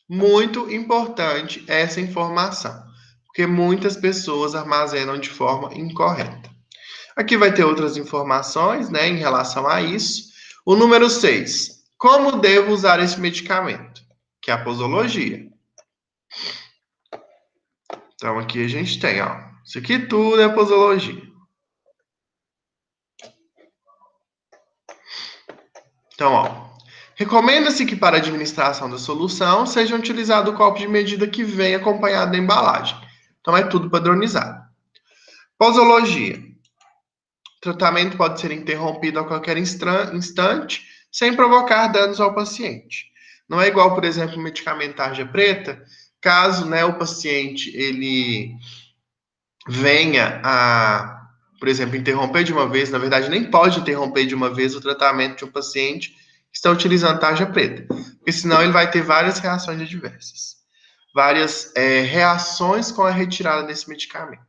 A: Muito importante essa informação, porque muitas pessoas armazenam de forma incorreta. Aqui vai ter outras informações, né, em relação a isso. O número 6. Como devo usar esse medicamento? Que é a posologia. Então, aqui a gente tem, isso aqui tudo é posologia. Então, recomenda-se que para a administração da solução seja utilizado o copo de medida que vem acompanhado da embalagem. Então, é tudo padronizado. Posologia. O tratamento pode ser interrompido a qualquer instante, sem provocar danos ao paciente. Não é igual, por exemplo, o medicamento tarja preta, caso, né, o paciente ele venha a, por exemplo, interromper de uma vez, na verdade, nem pode interromper de uma vez o tratamento de um paciente que está utilizando tarja preta, porque senão ele vai ter várias reações adversas, várias reações com a retirada desse medicamento.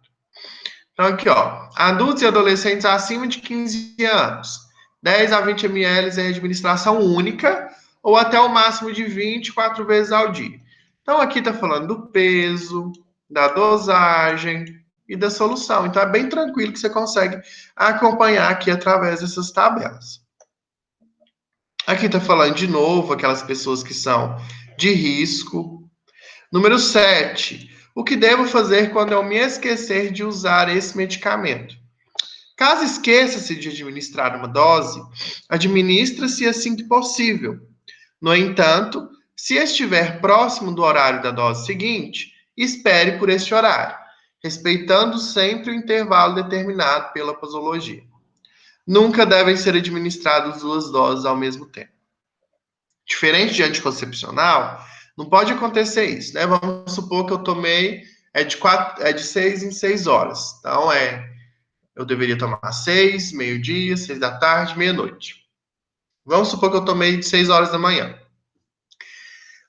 A: Então, aqui, adultos e adolescentes acima de 15 anos, 10 a 20 ml em administração única, ou até o máximo de 24 vezes ao dia. Então, aqui está falando do peso, da dosagem e da solução. Então, é bem tranquilo que você consegue acompanhar aqui através dessas tabelas. Aqui está falando de novo aquelas pessoas que são de risco. Número 7. O que devo fazer quando eu me esquecer de usar esse medicamento? Caso esqueça-se de administrar uma dose, administra-se assim que possível. No entanto, se estiver próximo do horário da dose seguinte, espere por este horário, respeitando sempre o intervalo determinado pela posologia. Nunca devem ser administradas 2 doses ao mesmo tempo. Diferente de anticoncepcional, não pode acontecer isso, né? Vamos supor que eu tomei de 6 em 6 horas. Então, eu deveria tomar 6, meio-dia, 6 da tarde, meia-noite. Vamos supor que eu tomei de 6 horas da manhã.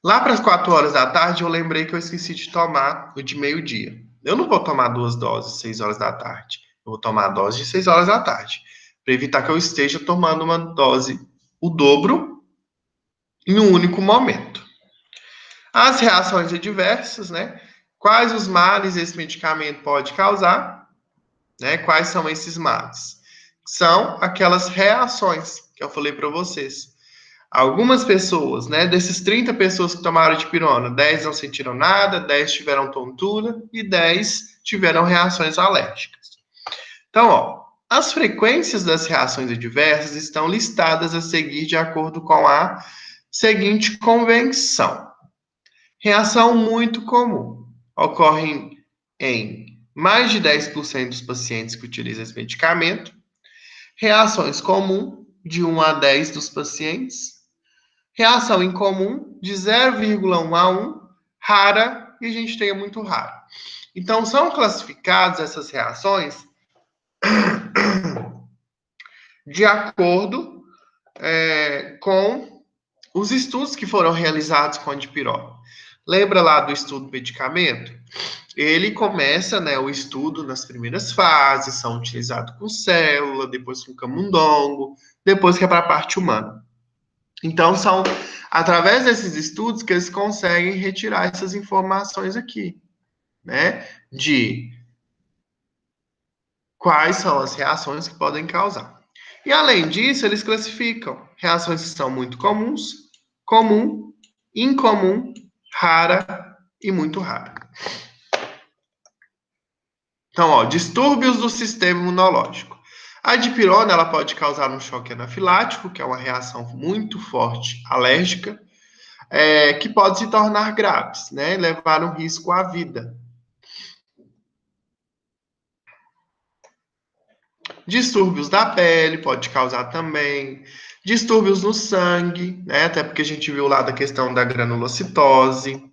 A: Lá para as 4 horas da tarde, eu lembrei que eu esqueci de tomar o de meio-dia. Eu não vou tomar 2 doses 6 horas da tarde. Eu vou tomar a dose de 6 horas da tarde, para evitar que eu esteja tomando uma dose, o dobro, em um único momento. As reações adversas, né? Quais os males esse medicamento pode causar, né? Quais são esses males? São aquelas reações que eu falei para vocês. Algumas pessoas, né, desses 30 pessoas que tomaram dipirona, 10 não sentiram nada, 10 tiveram tontura e 10 tiveram reações alérgicas. Então, ó, as frequências das reações adversas estão listadas a seguir de acordo com a seguinte convenção. Reação muito comum. Ocorre em mais de 10% dos pacientes que utilizam esse medicamento. Reações comum, de 1 a 10 dos pacientes. Reação incomum, de 0,1 a 1. Rara, e a gente tem muito raro. Então, são classificadas essas reações de acordo com os estudos que foram realizados com a dipirona. Lembra lá do estudo do medicamento? Ele começa, né, o estudo nas primeiras fases, são utilizados com célula, depois com camundongo, depois que é para a parte humana. Então, são através desses estudos que eles conseguem retirar essas informações aqui, né, de quais são as reações que podem causar. E além disso, eles classificam reações que são muito comuns, comum, incomum, rara e muito rara. Então, ó, distúrbios do sistema imunológico. A dipirona ela pode causar um choque anafilático, que é uma reação muito forte alérgica, que pode se tornar graves, né? Levar um risco à vida. Distúrbios da pele pode causar também. Distúrbios no sangue, né? Até porque a gente viu lá da questão da granulocitose.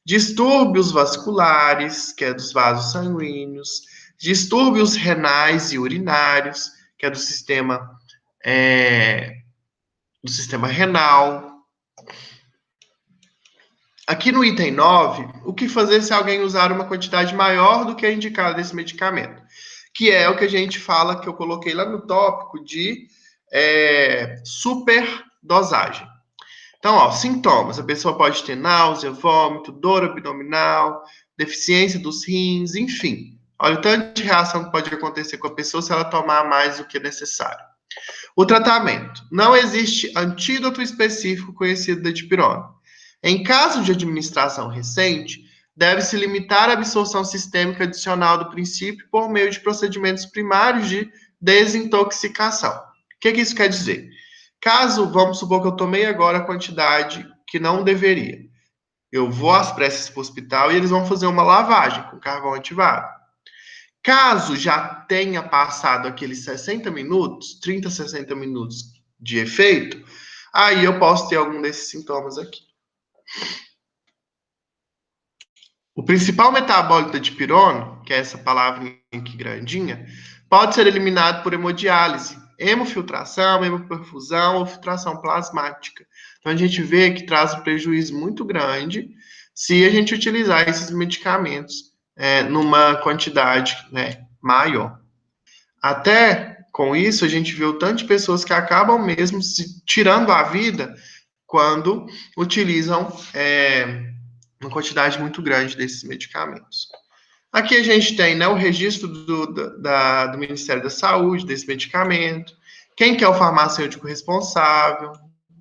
A: Distúrbios vasculares, que é dos vasos sanguíneos. Distúrbios renais e urinários, que é do sistema renal. Aqui no item 9, o que fazer se alguém usar uma quantidade maior do que a indicada desse medicamento? Que é o que a gente fala, que eu coloquei lá no tópico de superdosagem. Então, ó, sintomas. A pessoa pode ter náusea, vômito, dor abdominal, deficiência dos rins, enfim. Olha o tanto de reação que pode acontecer com a pessoa se ela tomar mais do que necessário. O tratamento. Não existe antídoto específico conhecido da dipirona. Em caso de administração recente, deve-se limitar a absorção sistêmica adicional do princípio por meio de procedimentos primários de desintoxicação. O que isso quer dizer? Caso, vamos supor que eu tomei agora a quantidade que não deveria. Eu vou às pressas para o hospital e eles vão fazer uma lavagem com carvão ativado. Caso já tenha passado aqueles 60 minutos, 30, 60 minutos de efeito, aí eu posso ter algum desses sintomas aqui. O principal metabólito da dipirona, que é essa palavra aqui grandinha, pode ser eliminado por hemodiálise, hemofiltração, hemoperfusão ou filtração plasmática. Então a gente vê que traz um prejuízo muito grande se a gente utilizar esses medicamentos numa quantidade, né, maior. Até com isso, a gente vê o tanto de pessoas que acabam mesmo se tirando a vida quando utilizam uma quantidade muito grande desses medicamentos. Aqui a gente tem, né, o registro do Ministério da Saúde desse medicamento, quem que é o farmacêutico responsável,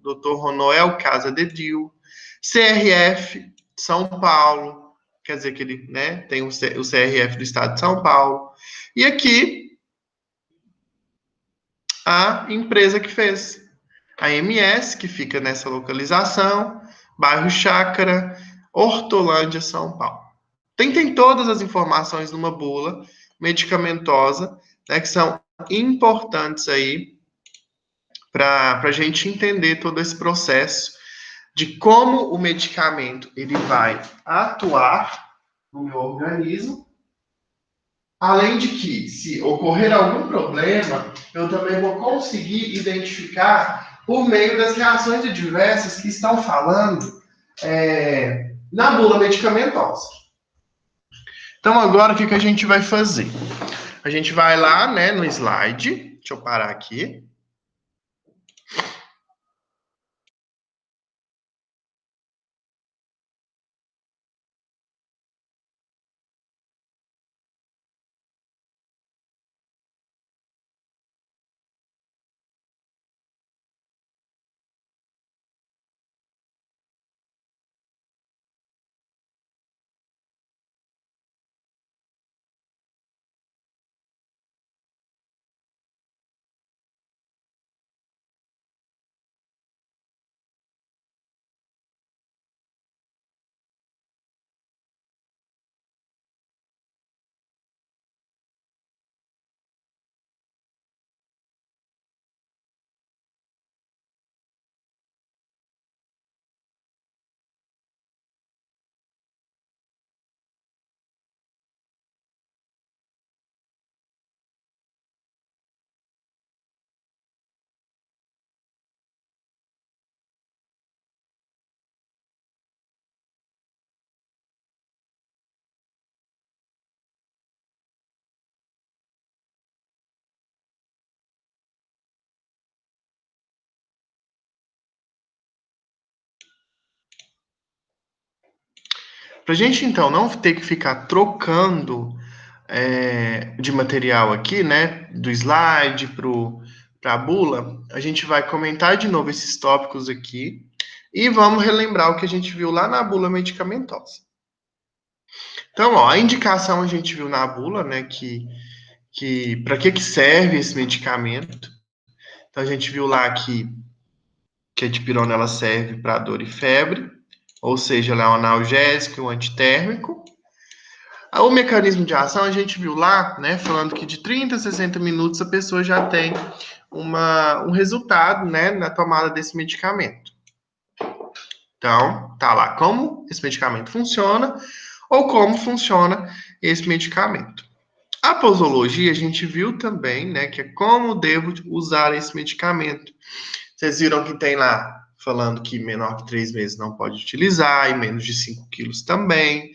A: Dr. Ronoel Casadedil, CRF São Paulo, quer dizer que ele, né, tem o CRF do estado de São Paulo, e aqui a empresa que fez, a MS, que fica nessa localização, bairro Chácara, Hortolândia, São Paulo. Tem todas as informações numa bula medicamentosa, né, que são importantes aí para a gente entender todo esse processo de como o medicamento ele vai atuar no meu organismo, além de que, se ocorrer algum problema, eu também vou conseguir identificar por meio das reações adversas que estão falando na bula medicamentosa. Então, agora, o que a gente vai fazer? A gente vai lá, né, no slide. Deixa eu parar aqui. Para a gente, então, não ter que ficar trocando de material aqui, né, do slide para a bula, a gente vai comentar de novo esses tópicos aqui e vamos relembrar o que a gente viu lá na bula medicamentosa. Então, ó, a indicação a gente viu na bula, né, que para que serve esse medicamento. Então, a gente viu lá que a dipirona ela serve para dor e febre, ou seja, ela é um analgésico, um antitérmico. O mecanismo de ação a gente viu lá, né, falando que de 30 a 60 minutos a pessoa já tem um resultado, né, na tomada desse medicamento. Então, tá lá como esse medicamento funciona ou como funciona esse medicamento. A posologia a gente viu também, né, que é como devo usar esse medicamento. Vocês viram que tem lá falando que menor que 3 meses não pode utilizar e menos de 5 quilos também.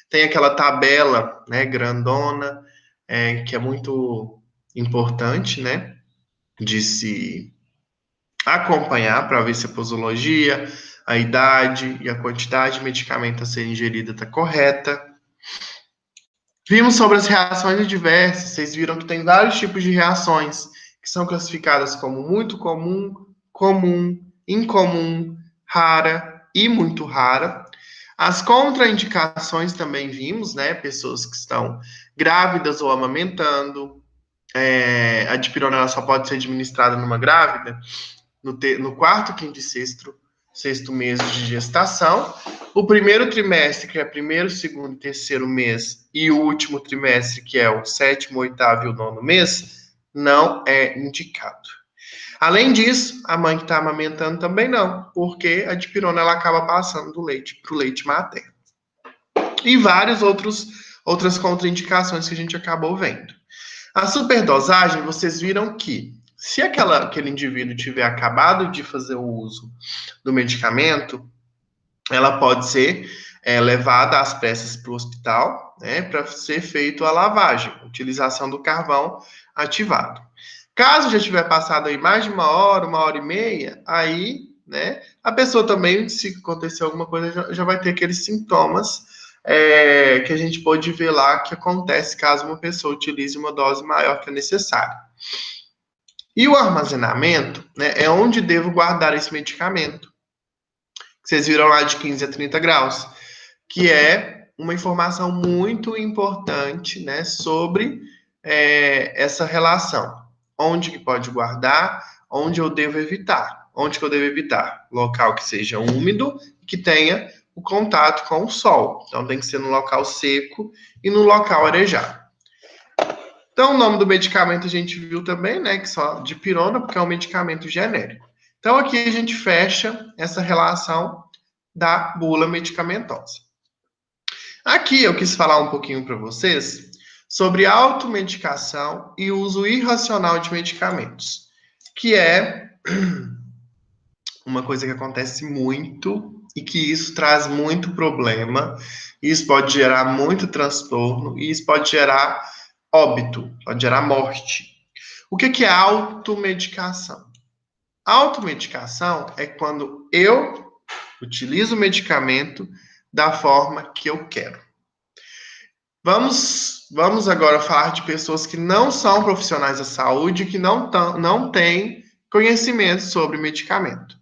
A: Tem aquela tabela, né, grandona, que é muito importante, né, de se acompanhar para ver se a posologia, a idade e a quantidade de medicamento a ser ingerida está correta. Vimos sobre as reações adversas, vocês viram que tem vários tipos de reações que são classificadas como muito comum, comum, incomum, rara e muito rara. As contraindicações também vimos, né? Pessoas que estão grávidas ou amamentando. A dipirona ela só pode ser administrada numa grávida no quarto, quinto e sexto mês de gestação. O primeiro trimestre, que é primeiro, segundo e terceiro mês, e o último trimestre, que é o sétimo, oitavo e o nono mês, não é indicado. Além disso, a mãe que está amamentando também não, porque a dipirona ela acaba passando do leite para o leite materno. E várias outras contraindicações que a gente acabou vendo. A superdosagem, vocês viram que se aquele indivíduo tiver acabado de fazer o uso do medicamento, ela pode ser levada às pressas para o hospital, né, para ser feita a lavagem, utilização do carvão ativado. Caso já tiver passado aí mais de uma hora e meia, aí, né, a pessoa também, se acontecer alguma coisa, já vai ter aqueles sintomas que a gente pode ver lá que acontece caso uma pessoa utilize uma dose maior que a necessária. E o armazenamento, né, é onde devo guardar esse medicamento. Vocês viram lá de 15 a 30 graus, que é uma informação muito importante, né, sobre essa relação. Onde que pode guardar, onde eu devo evitar. Onde que eu devo evitar? Local que seja úmido e que tenha o contato com o sol. Então tem que ser no local seco e no local arejado. Então o nome do medicamento a gente viu também, né, que só dipirona, porque é um medicamento genérico. Então aqui a gente fecha essa relação da bula medicamentosa. Aqui eu quis falar um pouquinho para vocês sobre automedicação e uso irracional de medicamentos, que é uma coisa que acontece muito e que isso traz muito problema, isso pode gerar muito transtorno e isso pode gerar óbito, pode gerar morte. O que é automedicação? Automedicação é quando eu utilizo o medicamento da forma que eu quero. Vamos agora falar de pessoas que não são profissionais da saúde, que não têm conhecimento sobre medicamento.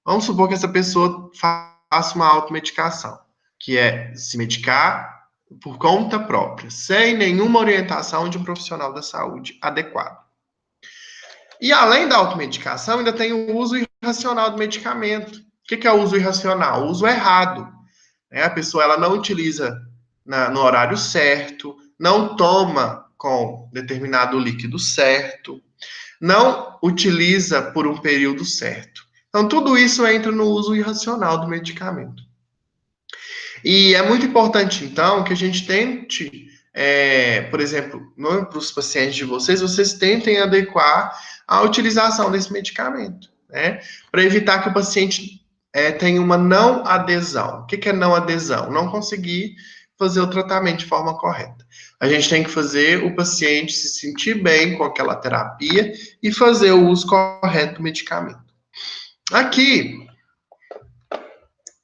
A: Vamos supor que essa pessoa faça uma automedicação, que é se medicar por conta própria, sem nenhuma orientação de um profissional da saúde adequado. E além da automedicação, ainda tem o uso irracional do medicamento. O que é o uso irracional? O uso errado. A pessoa ela não utiliza no horário certo, não toma com determinado líquido certo, não utiliza por um período certo. Então, tudo isso entra no uso irracional do medicamento. E é muito importante, então, que a gente tente, por exemplo, para os pacientes de vocês tentem adequar a utilização desse medicamento, né? Para evitar que o paciente tenha uma não adesão. O que é não adesão? Não conseguir fazer o tratamento de forma correta. A gente tem que fazer o paciente se sentir bem com aquela terapia e fazer o uso correto do medicamento. Aqui,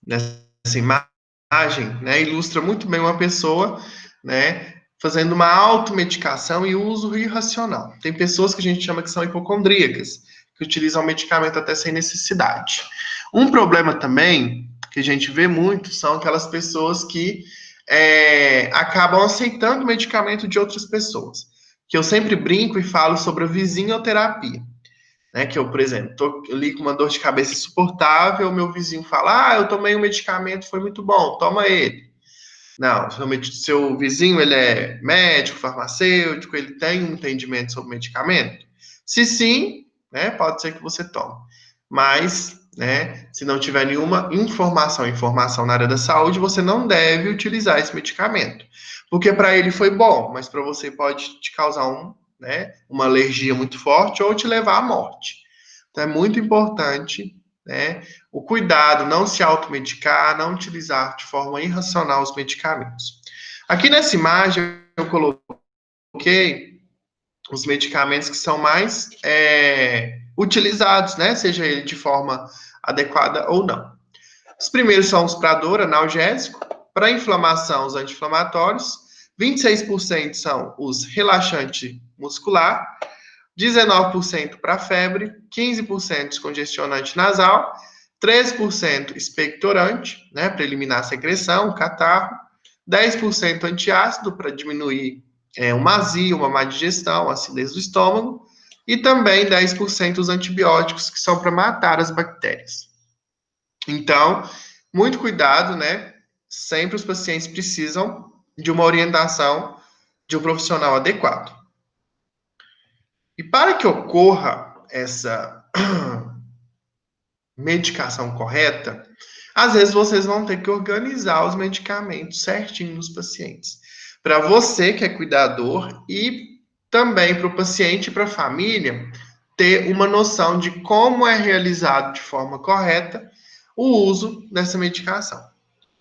A: nessa imagem, imagem, né, ilustra muito bem uma pessoa, né, fazendo uma automedicação e uso irracional. Tem pessoas que a gente chama que são hipocondríacas, que utilizam medicamento até sem necessidade. Um problema também que a gente vê muito são aquelas pessoas que acabam aceitando medicamento de outras pessoas. Que eu sempre brinco e falo sobre a vizinhoterapia. Né, que eu, por exemplo, tô ali com uma dor de cabeça insuportável, meu vizinho fala, eu tomei um medicamento, foi muito bom, toma ele. Não, seu vizinho, ele é médico, farmacêutico, ele tem um entendimento sobre medicamento? Se sim, né, pode ser que você tome. Mas, né, se não tiver nenhuma informação na área da saúde, você não deve utilizar esse medicamento. Porque para ele foi bom, mas para você pode te causar uma alergia muito forte ou te levar à morte. Então é muito importante, né, o cuidado, não se automedicar, não utilizar de forma irracional os medicamentos. Aqui nessa imagem eu coloquei os medicamentos que são mais utilizados, né? Seja ele de forma adequada ou não. Os primeiros são os para dor, analgésico, para inflamação, os anti-inflamatórios, 26% são os relaxantes muscular, 19% para febre, 15% descongestionante nasal, 13% expectorante, né, para eliminar a secreção, catarro, 10% antiácido para diminuir uma azia, uma má digestão, acidez do estômago, e também 10% os antibióticos, que são para matar as bactérias. Então, muito cuidado, né? Sempre os pacientes precisam de uma orientação de um profissional adequado. E para que ocorra essa medicação correta, às vezes vocês vão ter que organizar os medicamentos certinho nos pacientes. Para você que é cuidador e também para o paciente e para a família ter uma noção de como é realizado de forma correta o uso dessa medicação.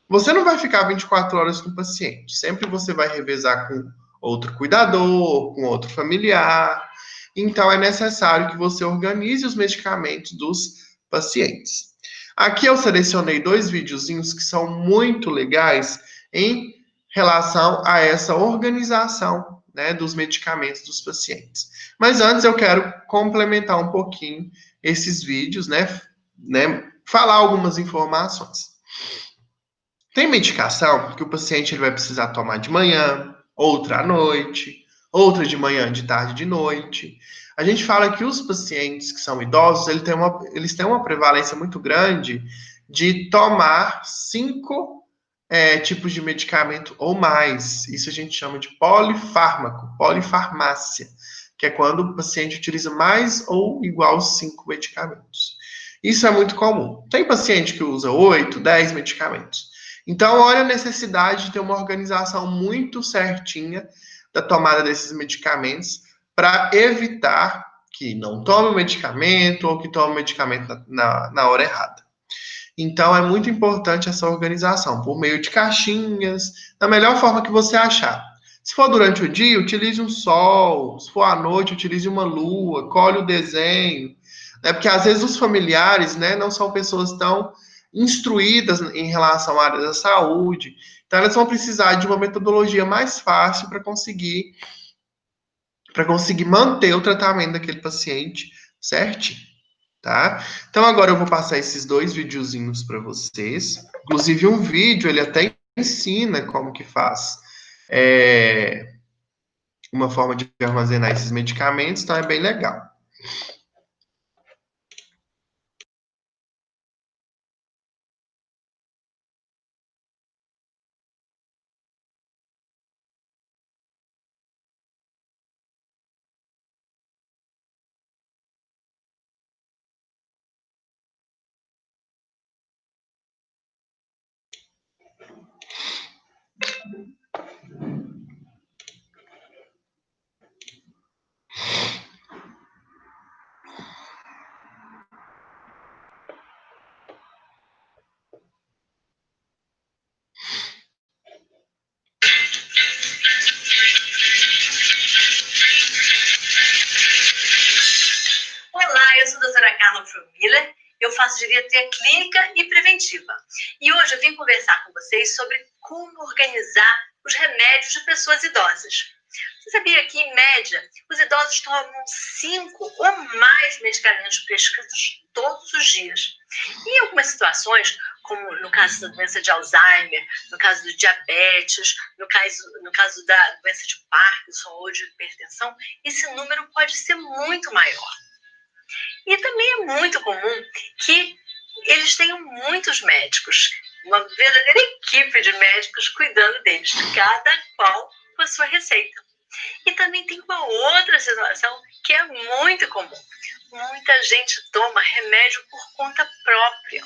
A: Você não vai ficar 24 horas com o paciente, sempre você vai revezar com outro cuidador, com outro familiar. Então, é necessário que você organize os medicamentos dos pacientes. Aqui eu selecionei dois videozinhos que são muito legais em relação a essa organização, né, dos medicamentos dos pacientes. Mas antes eu quero complementar um pouquinho esses vídeos, né, falar algumas informações. Tem medicação que o paciente ele vai precisar tomar de manhã, outra à noite, outra de manhã, de tarde, de noite. A gente fala que os pacientes que são idosos, eles têm uma prevalência muito grande de tomar 5 tipos de medicamento ou mais. Isso a gente chama de polifármaco, polifarmácia, que é quando o paciente utiliza mais ou igual 5 medicamentos. Isso é muito comum. Tem paciente que usa 8, 10 medicamentos. Então, olha a necessidade de ter uma organização muito certinha da tomada desses medicamentos para evitar que não tome o medicamento ou que tome o medicamento na hora errada. Então, é muito importante essa organização, por meio de caixinhas, da melhor forma que você achar. Se for durante o dia, utilize um sol. Se for à noite, utilize uma lua, colhe o desenho. Né? Porque às vezes os familiares, né, não são pessoas tão instruídas em relação à área da saúde. Então, elas vão precisar de uma metodologia mais fácil para conseguir manter o tratamento daquele paciente certinho, tá? Então, agora eu vou passar esses dois videozinhos para vocês. Inclusive, um vídeo, ele até ensina como que faz uma forma de armazenar esses medicamentos, então é bem legal.
B: Olá, eu sou a doutora Carla Miller, eu faço geriatria clínica e preventiva. E hoje eu vim conversar com vocês sobre como organizar os remédios de pessoas idosas. Você sabia que, em média, os idosos tomam 5 ou mais medicamentos prescritos todos os dias? E em algumas situações, como no caso da doença de Alzheimer, no caso do diabetes, no caso da doença de Parkinson ou de hipertensão, esse número pode ser muito maior. E também é muito comum que eles tenham muitos médicos, uma verdadeira equipe de médicos cuidando deles, cada qual com a sua receita. E também tem uma outra situação que é muito comum. Muita gente toma remédio por conta própria.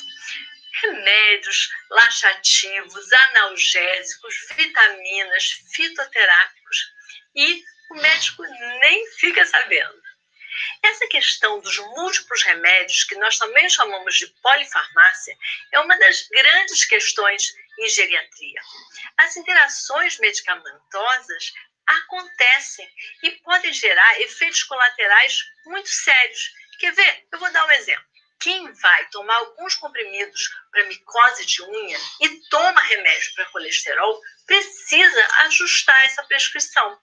B: Remédios laxativos, analgésicos, vitaminas, fitoterápicos. E o médico nem fica sabendo. Essa questão dos múltiplos remédios, que nós também chamamos de polifarmácia, é uma das grandes questões em geriatria. As interações medicamentosas acontecem e podem gerar efeitos colaterais muito sérios. Quer ver? Eu vou dar um exemplo. Quem vai tomar alguns comprimidos para micose de unha e toma remédio para colesterol precisa ajustar essa prescrição.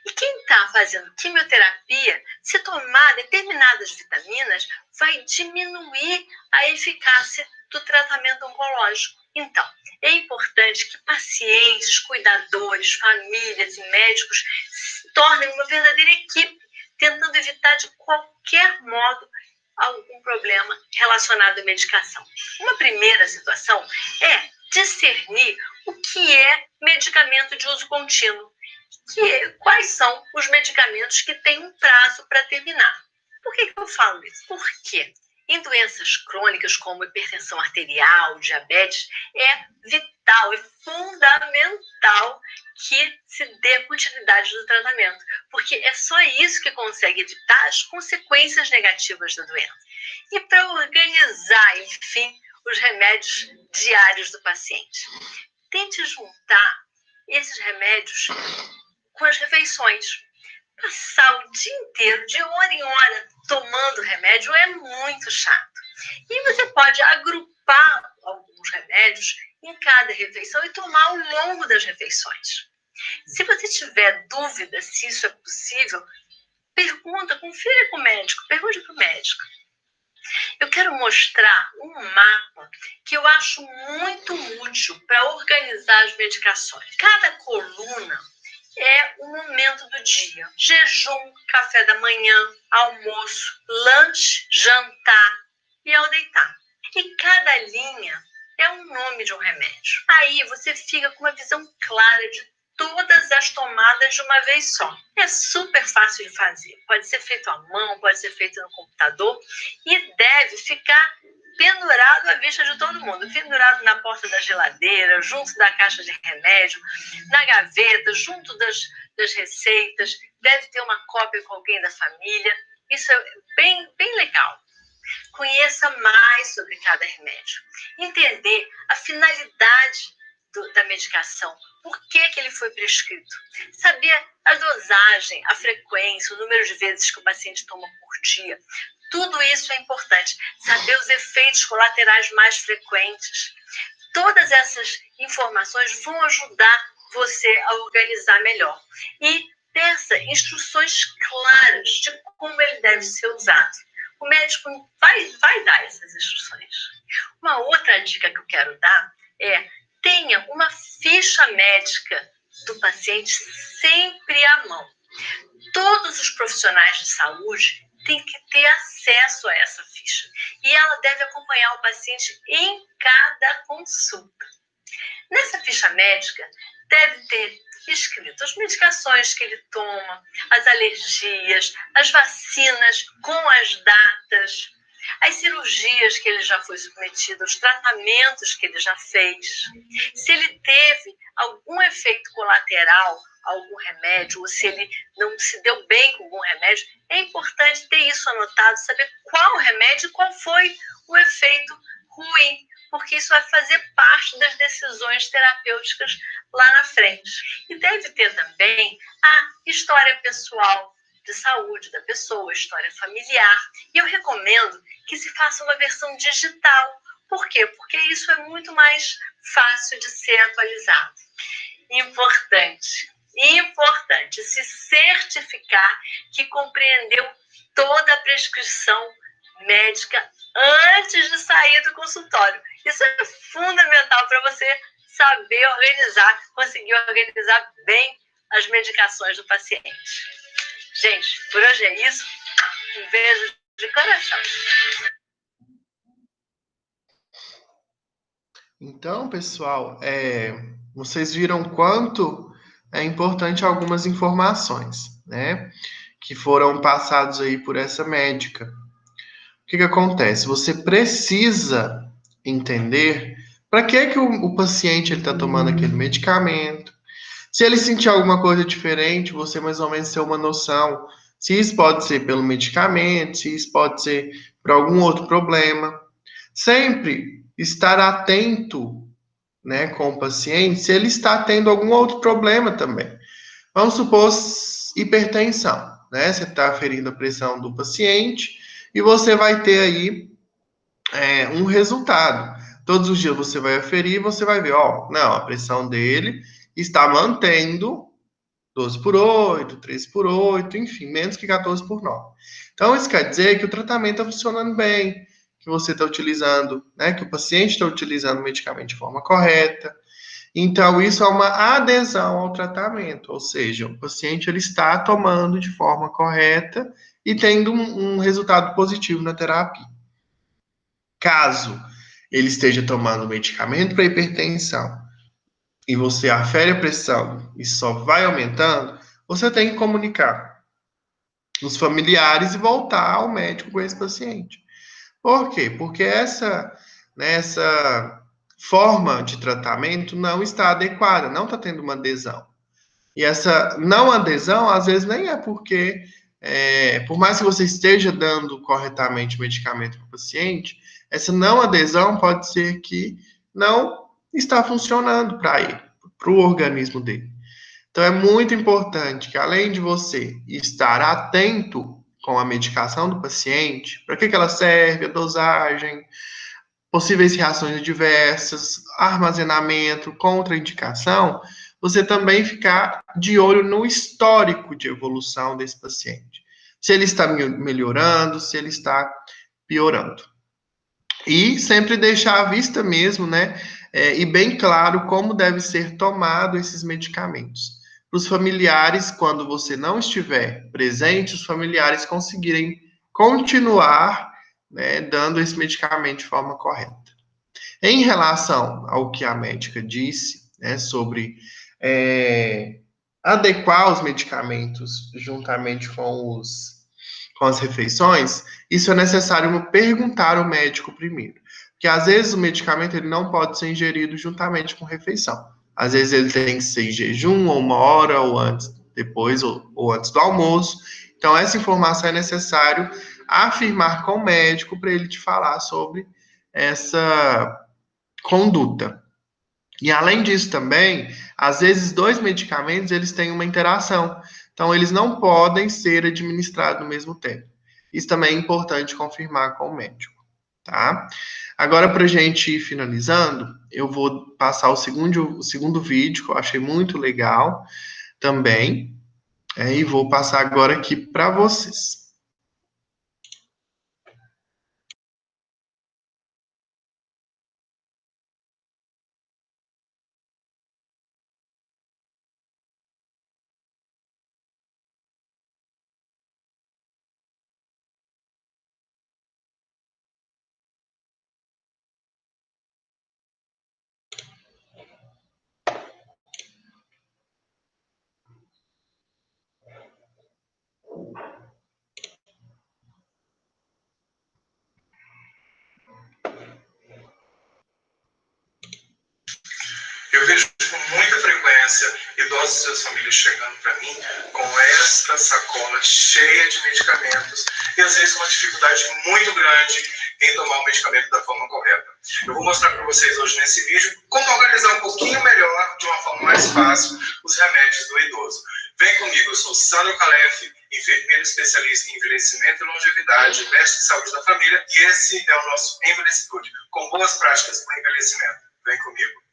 B: E quem está fazendo quimioterapia, se tomar determinadas vitaminas, vai diminuir a eficácia do tratamento oncológico. Então, é importante que pacientes, cuidadores, famílias e médicos se tornem uma verdadeira equipe, tentando evitar de qualquer modo algum problema relacionado à medicação. Uma primeira situação é discernir o que é medicamento de uso contínuo. Quais são os medicamentos que têm um prazo para terminar. Por que eu falo isso? Porque em doenças crônicas como hipertensão arterial, diabetes, é vital, é fundamental que se dê continuidade do tratamento, porque é só isso que consegue evitar as consequências negativas da doença. E para organizar, enfim, os remédios diários do paciente, tente juntar esses remédios com as refeições. Passar o dia inteiro, de hora em hora, tomando remédio é muito chato. E você pode agrupar alguns remédios em cada refeição e tomar ao longo das refeições. Se você tiver dúvida se isso é possível, pergunta, confira com o médico, pergunte para o médico. Eu quero mostrar um mapa que eu acho muito útil para organizar as medicações. Cada coluna é o momento do dia. Jejum, café da manhã, almoço, lanche, jantar e ao deitar. E cada linha é um nome de um remédio. Aí você fica com uma visão clara de todas as tomadas de uma vez só. É super fácil de fazer. Pode ser feito à mão, pode ser feito no computador e deve ficar pendurado à vista de todo mundo, pendurado na porta da geladeira, junto da caixa de remédio, na gaveta, junto das receitas, deve ter uma cópia com alguém da família. Isso é bem legal. Conheça mais sobre cada remédio. Entender a finalidade da medicação, por que ele foi prescrito. Saber a dosagem, a frequência, o número de vezes que o paciente toma por dia. Tudo isso é importante. Saber os efeitos colaterais mais frequentes. Todas essas informações vão ajudar você a organizar melhor. E peça instruções claras de como ele deve ser usado. O médico vai dar essas instruções. Uma outra dica que eu quero dar é: tenha uma ficha médica do paciente sempre à mão. Todos os profissionais de saúde têm que ter acesso a essa ficha. E ela deve acompanhar o paciente em cada consulta. Nessa ficha médica, deve ter escrito as medicações que ele toma, as alergias, as vacinas com as datas, as cirurgias que ele já foi submetido, os tratamentos que ele já fez. Se ele teve algum efeito colateral, algum remédio, ou se ele não se deu bem com algum remédio, é importante ter isso anotado, saber qual remédio e qual foi o efeito ruim, porque isso vai fazer parte das decisões terapêuticas lá na frente. E deve ter também a história pessoal de saúde da pessoa, história familiar. E eu recomendo que se faça uma versão digital, Por quê? Porque isso é muito mais fácil de ser atualizado. Importante se certificar que compreendeu toda a prescrição médica antes de sair do consultório. Isso é fundamental para você saber organizar, conseguir organizar bem as medicações do paciente. Gente, por hoje é isso. Um beijo de coração.
A: Então, pessoal, vocês viram quanto é importante algumas informações, né? Que foram passados aí por essa médica. O que acontece? Você precisa entender para que o paciente está tomando aquele medicamento. Se ele sentir alguma coisa diferente, você mais ou menos ter uma noção se isso pode ser pelo medicamento, se isso pode ser por algum outro problema. Sempre estar atento, né, com o paciente, se ele está tendo algum outro problema também. Vamos supor hipertensão, né? Você está aferindo a pressão do paciente e você vai ter aí um resultado. Todos os dias você vai aferir e você vai ver, ó, não, a pressão dele está mantendo 12/8, 13/8, enfim, menos que 14/9. Então, isso quer dizer que o tratamento está funcionando bem, que você está utilizando, né, que o paciente está utilizando o medicamento de forma correta. Então, isso é uma adesão ao tratamento, ou seja, o paciente ele está tomando de forma correta e tendo um resultado positivo na terapia. Caso ele esteja tomando medicamento para hipertensão e você afere a pressão e só vai aumentando, você tem que comunicar os familiares e voltar ao médico com esse paciente. Por quê? Porque essa forma de tratamento não está adequada, não está tendo uma adesão. E essa não adesão, às vezes, nem é porque, por mais que você esteja dando corretamente o medicamento para o paciente, essa não adesão pode ser que não está funcionando para ele, para o organismo dele. Então, é muito importante que, além de você estar atento com a medicação do paciente, para que ela serve, a dosagem, possíveis reações adversas, armazenamento, contraindicação, você também ficar de olho no histórico de evolução desse paciente. Se ele está melhorando, se ele está piorando. E sempre deixar à vista mesmo, né? E bem claro como deve ser tomado esses medicamentos. Para os familiares, quando você não estiver presente, os familiares conseguirem continuar, né, dando esse medicamento de forma correta. Em relação ao que a médica disse, né, sobre adequar os medicamentos juntamente com as refeições, isso é necessário perguntar ao médico primeiro. Porque às vezes o medicamento ele não pode ser ingerido juntamente com refeição. Às vezes ele tem que ser em jejum, ou 1 hora, ou antes, depois, ou antes do almoço. Então, essa informação é necessário afirmar com o médico para ele te falar sobre essa conduta. E além disso também, às vezes 2 medicamentos eles têm uma interação, então eles não podem ser administrados no mesmo tempo. Isso também é importante confirmar com o médico, tá? Agora, para a gente ir finalizando, eu vou passar o segundo vídeo, que eu achei muito legal também, e vou passar agora aqui para vocês.
C: Eu vejo com muita frequência idosos e suas famílias chegando para mim com esta sacola cheia de medicamentos e às vezes uma dificuldade muito grande em tomar o medicamento da forma correta. Eu vou mostrar para vocês hoje nesse vídeo como organizar um pouquinho melhor, de uma forma mais fácil, os remédios do idoso. Vem comigo, eu sou Sandro Calef, enfermeiro especialista em envelhecimento e longevidade, mestre de saúde da família, e esse é o nosso Envelhecitude, com boas práticas para o envelhecimento. Vem comigo.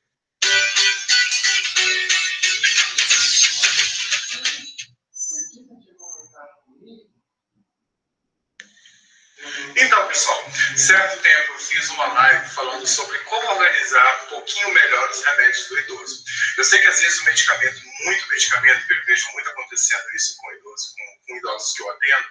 C: Então, pessoal, certo tempo eu fiz uma live falando sobre como organizar um pouquinho melhor os remédios do idoso. Eu sei que às vezes muito medicamento, que eu vejo muito acontecendo isso com idosos, com idosos que eu atendo,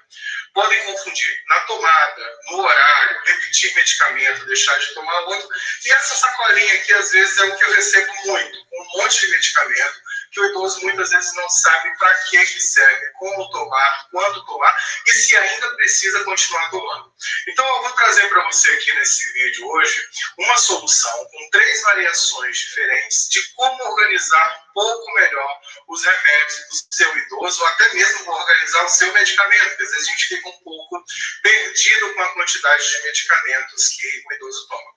C: podem confundir na tomada, no horário, repetir medicamento, deixar de tomar outro. E essa sacolinha aqui, às vezes, é o que eu recebo muito, com um monte de medicamento, que o idoso muitas vezes não sabe para que serve, como tomar, quando tomar, e se ainda precisa continuar tomando. Então eu vou trazer para você aqui nesse vídeo hoje uma solução com 3 variações diferentes de como organizar um pouco melhor os remédios do seu idoso, ou até mesmo organizar o seu medicamento, porque às vezes a gente fica um pouco perdido com a quantidade de medicamentos que o idoso toma.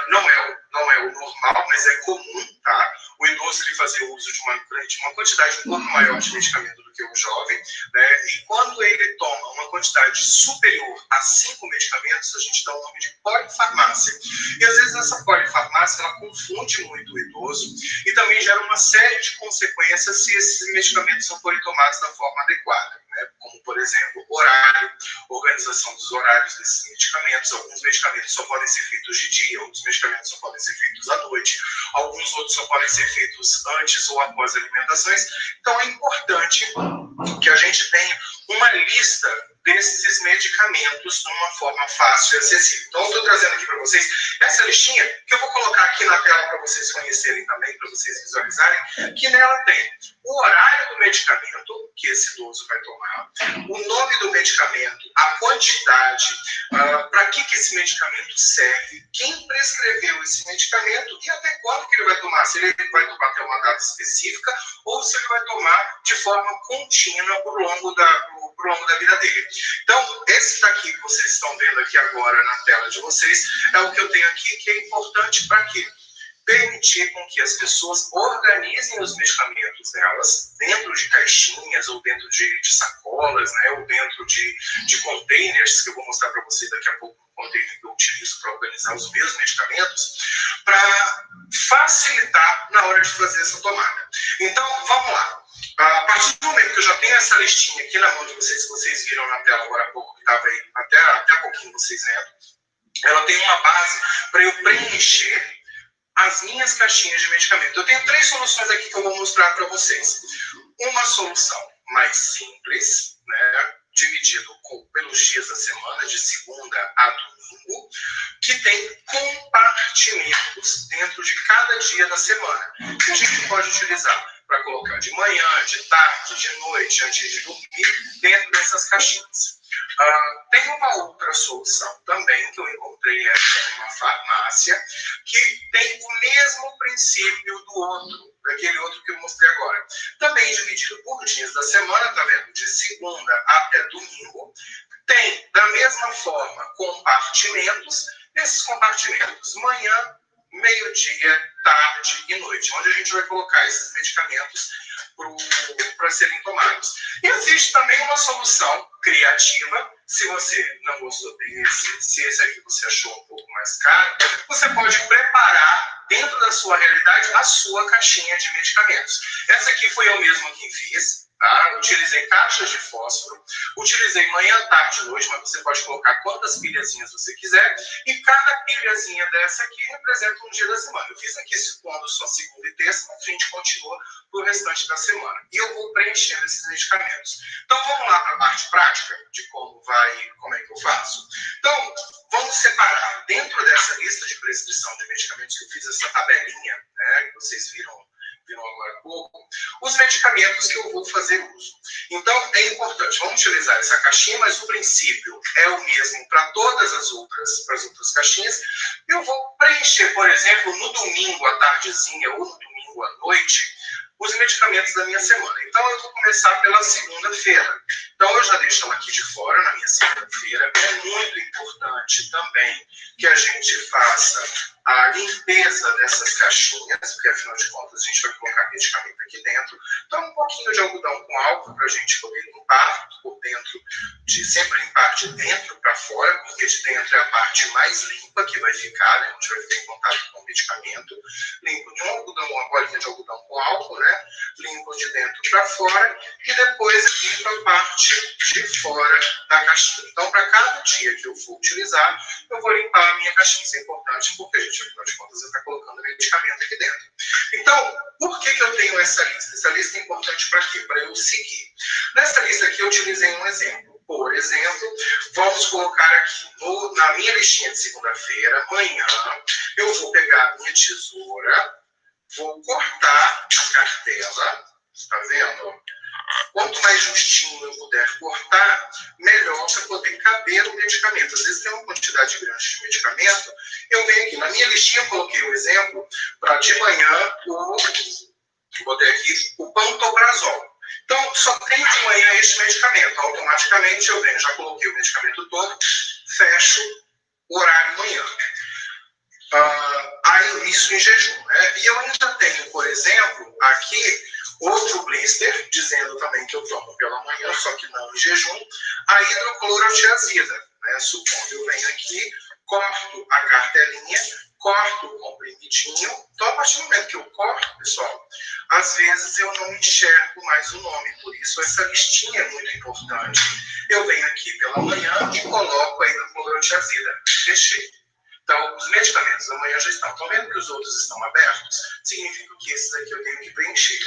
C: Não é o normal, mas é comum, tá? O idoso ele fazer uso de uma quantidade um pouco maior de medicamento do que o jovem, né? E quando ele toma uma quantidade superior a 5 medicamentos, a gente dá o nome de polifarmácia. E às vezes essa polifarmácia ela confunde muito o idoso e também gera uma série de consequências se esses medicamentos não forem tomados da forma adequada, né? Como, por exemplo, horário, organização dos horários desses medicamentos. Alguns medicamentos só podem ser feitos de dia, outros medicamentos só podem ser feitos à noite, alguns outros só podem ser feitos antes ou após alimentações. Então é importante que a gente tenha uma lista desses medicamentos de uma forma fácil e acessível. Então eu estou trazendo aqui para vocês essa listinha, que eu vou colocar aqui na tela para vocês conhecerem também, para vocês visualizarem, que nela tem o horário do medicamento que esse idoso vai tomar, o nome do medicamento, a quantidade, para que esse medicamento serve, quem prescreveu esse medicamento e até quando que ele vai tomar, se ele vai tomar até uma data específica ou se ele vai tomar de forma contínua por longo da vida dele. Então, esse daqui que vocês estão vendo aqui agora na tela de vocês é o que eu tenho aqui, que é importante para quê? Permitir com que as pessoas organizem os medicamentos delas dentro de caixinhas ou dentro de sacolas, né, ou dentro de containers, que eu vou mostrar para vocês daqui a pouco, um container que eu utilizo para organizar os meus medicamentos, para facilitar na hora de fazer essa tomada. Então, vamos lá. A partir do momento que eu já tenho essa listinha aqui na mão de vocês, que vocês viram na tela agora há pouco, que estava aí até há pouquinho vocês vendo, ela tem uma base para eu preencher as minhas caixinhas de medicamento. Eu tenho 3 soluções aqui que eu vou mostrar para vocês. Uma solução mais simples, né, dividido pelos dias da semana, de segunda a domingo, que tem compartimentos dentro de cada dia da semana, que a gente pode utilizar para colocar de manhã, de tarde, de noite, antes de dormir, dentro dessas caixinhas. Tem uma outra solução também que eu encontrei aqui em uma farmácia, que tem o mesmo princípio do outro, daquele outro que eu mostrei agora. Também dividido por dias da semana, tá vendo? De segunda até domingo. Tem, da mesma forma, compartimentos. Esses compartimentos, manhã, meio-dia, tarde e noite, onde a gente vai colocar esses medicamentos para serem tomados. E existe também uma solução criativa. Se você não gostou desse, se esse aqui você achou um pouco mais caro, você pode preparar dentro da sua realidade a sua caixinha de medicamentos. Essa aqui foi eu mesmo quem fiz. Tá? Utilizei caixas de fósforo, utilizei manhã, tarde e noite, mas você pode colocar quantas pilhazinhas você quiser, e cada pilhazinha dessa aqui representa um dia da semana. Eu fiz aqui situando só segunda e terça, mas a gente continua para o restante da semana. E eu vou preenchendo esses medicamentos. Então vamos lá para a parte prática de como é que eu faço. Então, vamos separar dentro dessa lista de prescrição de medicamentos, que eu fiz essa tabelinha, né, que vocês viram agora há pouco, os medicamentos que eu vou fazer uso. Então, é importante, vamos utilizar essa caixinha, mas o princípio é o mesmo para todas as outras caixinhas. Eu vou preencher, por exemplo, no domingo à tardezinha ou no domingo à noite, os medicamentos da minha semana. Então, eu vou começar pela segunda-feira. Então, eu já deixo ela aqui de fora na minha segunda-feira. É muito importante também que a gente faça a limpeza dessas caixinhas, porque, afinal de contas, a gente vai colocar medicamento aqui dentro. Então, um pouquinho de algodão com álcool para a gente poder limpar por dentro, sempre limpar de dentro para fora, porque de dentro é a parte mais limpa que vai ficar, né? A gente vai ficar em contato com o medicamento. Limpo de um algodão, uma bolinha de algodão com álcool, né? Limpo de dentro para fora e depois limpo a parte de fora da caixinha. Então, para cada dia que eu for utilizar, eu vou limpar a minha caixinha. Isso é importante porque a gente, afinal de contas, está colocando medicamento aqui dentro. Então, por que eu tenho essa lista? Essa lista é importante para quê? Para eu seguir. Nessa lista aqui, eu utilizei um exemplo. Por exemplo, vamos colocar aqui na minha listinha de segunda-feira, amanhã, eu vou pegar a minha tesoura, vou cortar a cartela, tá vendo? Quanto mais justinho eu puder cortar, melhor para poder caber o medicamento. Às vezes tem uma quantidade grande de medicamento. Eu venho aqui, na minha listinha eu coloquei o exemplo para de manhã, botei aqui o pantoprazol. Então, só tenho de manhã este medicamento. Automaticamente eu venho, já coloquei o medicamento todo, fecho o horário manhã. Aí isso em jejum, né? E eu ainda tenho, por exemplo, aqui outro blister, dizendo também que eu tomo pela manhã, só que não em jejum, a hidroclorotiazida, né? Supondo eu venho aqui, corto a cartelinha, corto o comprimidinho. Então, a partir do momento que eu corto, pessoal, às vezes eu não enxergo mais o nome, por isso essa listinha é muito importante. Eu venho aqui pela manhã e coloco a hidroclorotiazida. Fechei. Então, os medicamentos da manhã já estão. Estão vendo que os outros estão abertos? Significa que esses aqui eu tenho que preencher.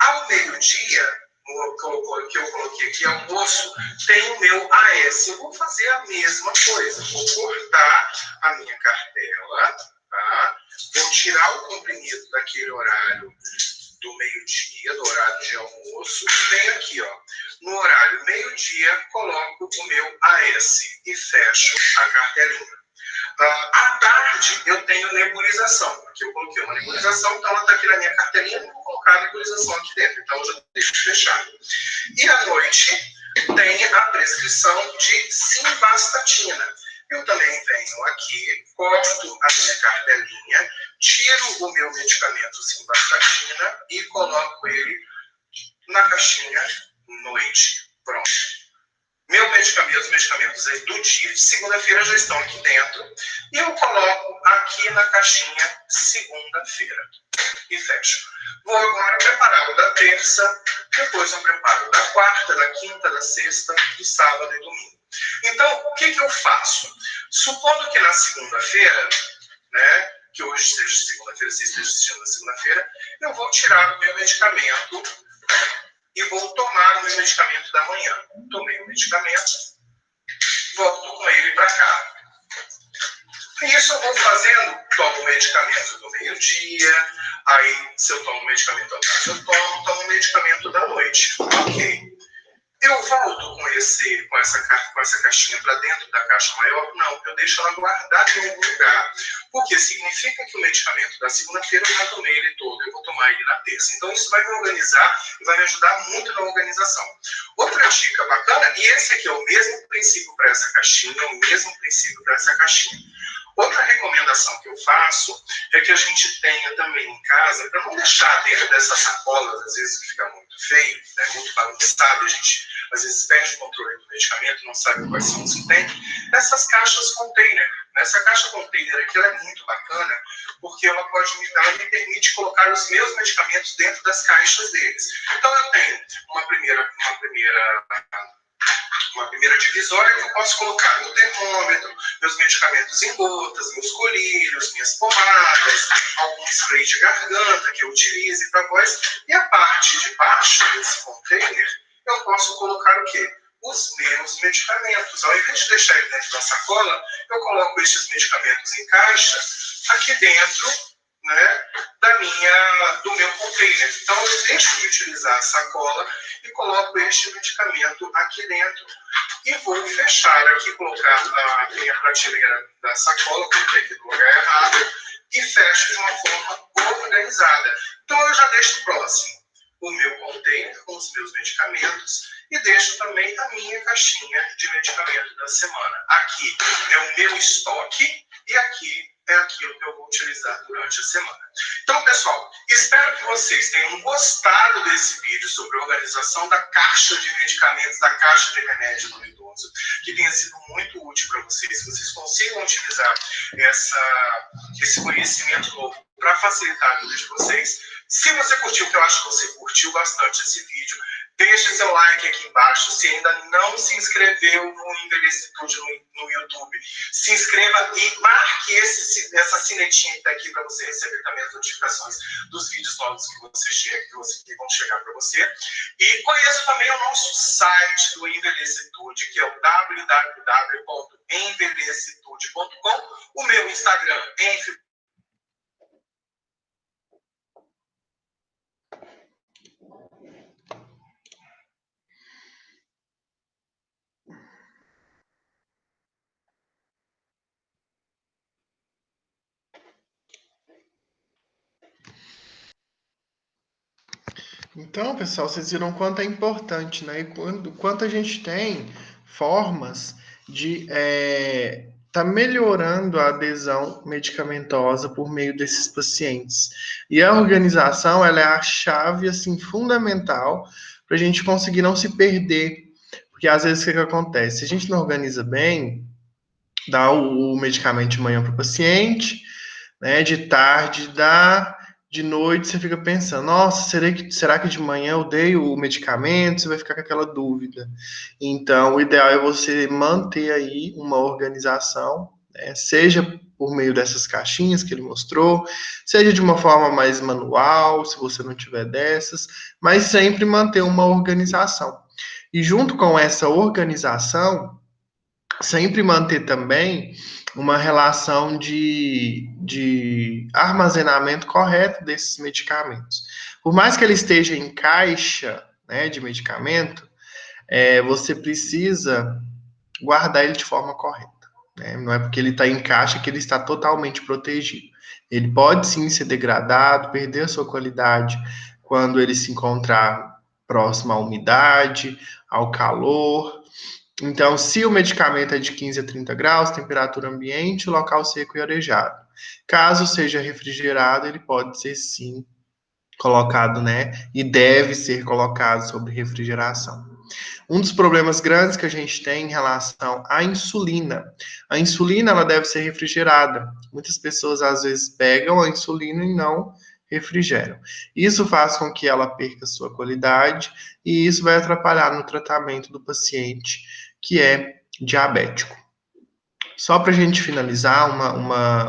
C: Ao meio-dia, que eu coloquei aqui, almoço, tem o meu AS. Eu vou fazer a mesma coisa. Vou cortar a minha cartela, tá? Vou tirar o comprimido daquele horário do meio-dia, do horário de almoço, e venho aqui, ó. No horário meio-dia, coloco o meu AS e fecho a cartelinha. À tarde, eu tenho nebulização. Aqui eu coloquei uma nebulização, então ela está aqui na minha cartelinha, eu vou colocar a nebulização aqui dentro. Então, eu já deixo fechado. E à noite, tem a prescrição de simvastatina. Eu também venho aqui, corto a minha cartelinha, tiro o meu medicamento simvastatina e coloco ele na caixinha noite. Pronto. Os medicamentos do dia de segunda-feira já estão aqui dentro e eu coloco aqui na caixinha segunda-feira e fecho. Vou agora preparar o da terça, depois eu preparo o da quarta, da quinta, da sexta, do sábado e domingo. Então, o que eu faço? Supondo que na segunda-feira, né, que hoje seja segunda-feira, se esteja assistindo na segunda-feira, eu vou tirar o meu medicamento e vou tomar o meu medicamento da manhã. Tomei o medicamento, volto com ele para cá. Isso eu vou fazendo, tomo o medicamento do meio-dia, aí se eu tomo o medicamento à tarde, eu tomo o medicamento da noite. Ok. Eu volto com essa caixinha para dentro da caixa maior? Não, eu deixo ela guardada em algum lugar, porque significa que o medicamento da segunda-feira eu já tomei ele todo, eu vou tomar ele na terça. Então isso vai me organizar e vai me ajudar muito na organização. Outra dica bacana, e esse aqui é o mesmo princípio para essa caixinha, o mesmo princípio para essa caixinha. Outra recomendação que eu faço é que a gente tenha também em casa, para não deixar dentro dessas sacolas, às vezes que fica muito feio, né, muito bagunçado, a gente às vezes perde o controle do medicamento, não sabe quais são os que tem, essas caixas container. Essa caixa container aqui ela é muito bacana, porque ela me permite colocar os meus medicamentos dentro das caixas deles. Então eu tenho uma primeira divisória que eu posso colocar meu termômetro, meus medicamentos em gotas, meus colírios, minhas pomadas, algum spray de garganta que eu utilize para voz. E a parte de baixo desse container, eu posso colocar o quê? Os meus medicamentos. Ao invés de deixar ele dentro da sacola, eu coloco esses medicamentos em caixa aqui dentro, né, do meu container. Então, eu deixo de utilizar a sacola e coloco este medicamento aqui dentro e vou fechar aqui, colocar a minha prateleira da sacola, coloquei aqui no lugar errado, e fecho de uma forma organizada. Então, eu já deixo próximo o meu container com os meus medicamentos e deixo também a minha caixinha de medicamento da semana. Aqui é o meu estoque e aqui é aquilo que eu vou utilizar durante a semana. Então, pessoal, espero que vocês tenham gostado desse vídeo sobre a organização da caixa de medicamentos, da caixa de remédio do idoso, que tenha sido muito útil para vocês, que vocês consigam utilizar esse conhecimento novo para facilitar a vida de vocês. Se você curtiu, que eu acho que você curtiu bastante esse vídeo, deixe seu like aqui embaixo. Se ainda não se inscreveu no Envelhecitude no YouTube, se inscreva e marque essa sinetinha que está aqui para você receber também as notificações dos vídeos novos que vão chegar para você. E conheça também o nosso site do Envelhecitude, que é o www.envelhecitude.com. O meu Instagram é
A: Então, pessoal, vocês viram quanto é importante, né? E quanto a gente tem formas de tá melhorando a adesão medicamentosa por meio desses pacientes. E a organização, ela é a chave, assim, fundamental para a gente conseguir não se perder. Porque, às vezes, o que acontece? Se a gente não organiza bem, dá o medicamento de manhã para o paciente, né? De tarde dá, de noite você fica pensando, nossa, será que de manhã eu dei o medicamento? Você vai ficar com aquela dúvida. Então, o ideal é você manter aí uma organização, né? Seja por meio dessas caixinhas que ele mostrou, seja de uma forma mais manual, se você não tiver dessas, mas sempre manter uma organização. E junto com essa organização, sempre manter também uma relação de armazenamento correto desses medicamentos. Por mais que ele esteja em caixa, né, de medicamento, você precisa guardar ele de forma correta, né? Não é porque ele está em caixa que ele está totalmente protegido. Ele pode sim ser degradado, perder a sua qualidade quando ele se encontrar próximo à umidade, ao calor. Então, se o medicamento é de 15 a 30 graus, temperatura ambiente, local seco e arejado. Caso seja refrigerado, ele pode ser sim colocado, né? E deve ser colocado sobre refrigeração. Um dos problemas grandes que a gente tem em relação à insulina. A insulina, ela deve ser refrigerada. Muitas pessoas, às vezes, pegam a insulina e não refrigeram. Isso faz com que ela perca sua qualidade e isso vai atrapalhar no tratamento do paciente que é diabético. Só para a gente finalizar,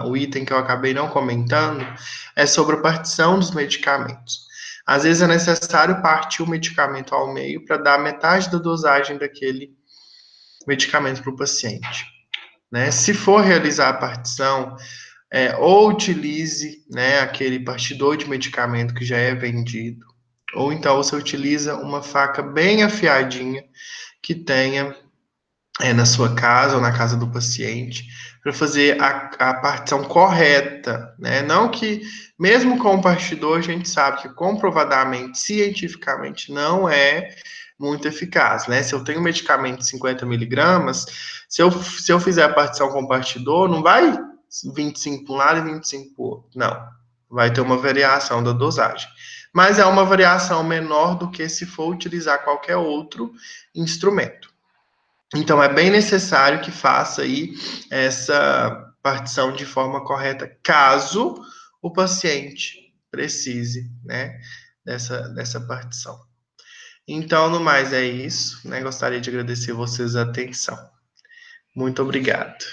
A: o item que eu acabei não comentando é sobre a partição dos medicamentos. Às vezes é necessário partir o medicamento ao meio para dar metade da dosagem daquele medicamento para o paciente, né? Se for realizar a partição, ou utilize, né, aquele partidor de medicamento que já é vendido, ou então você utiliza uma faca bem afiadinha que tenha na sua casa ou na casa do paciente, para fazer a partição correta, né? Não que, mesmo com o partidor, a gente sabe que comprovadamente, cientificamente, não é muito eficaz, né? Se eu tenho um medicamento de 50 miligramas, se eu fizer a partição com o partidor, não vai 25 para um lado e 25 para o outro, não. Vai ter uma variação da dosagem. Mas é uma variação menor do que se for utilizar qualquer outro instrumento. Então, é bem necessário que faça aí essa partição de forma correta, caso o paciente precise, né, dessa partição. Então, no mais é isso, né? Gostaria de agradecer vocês a atenção. Muito obrigado.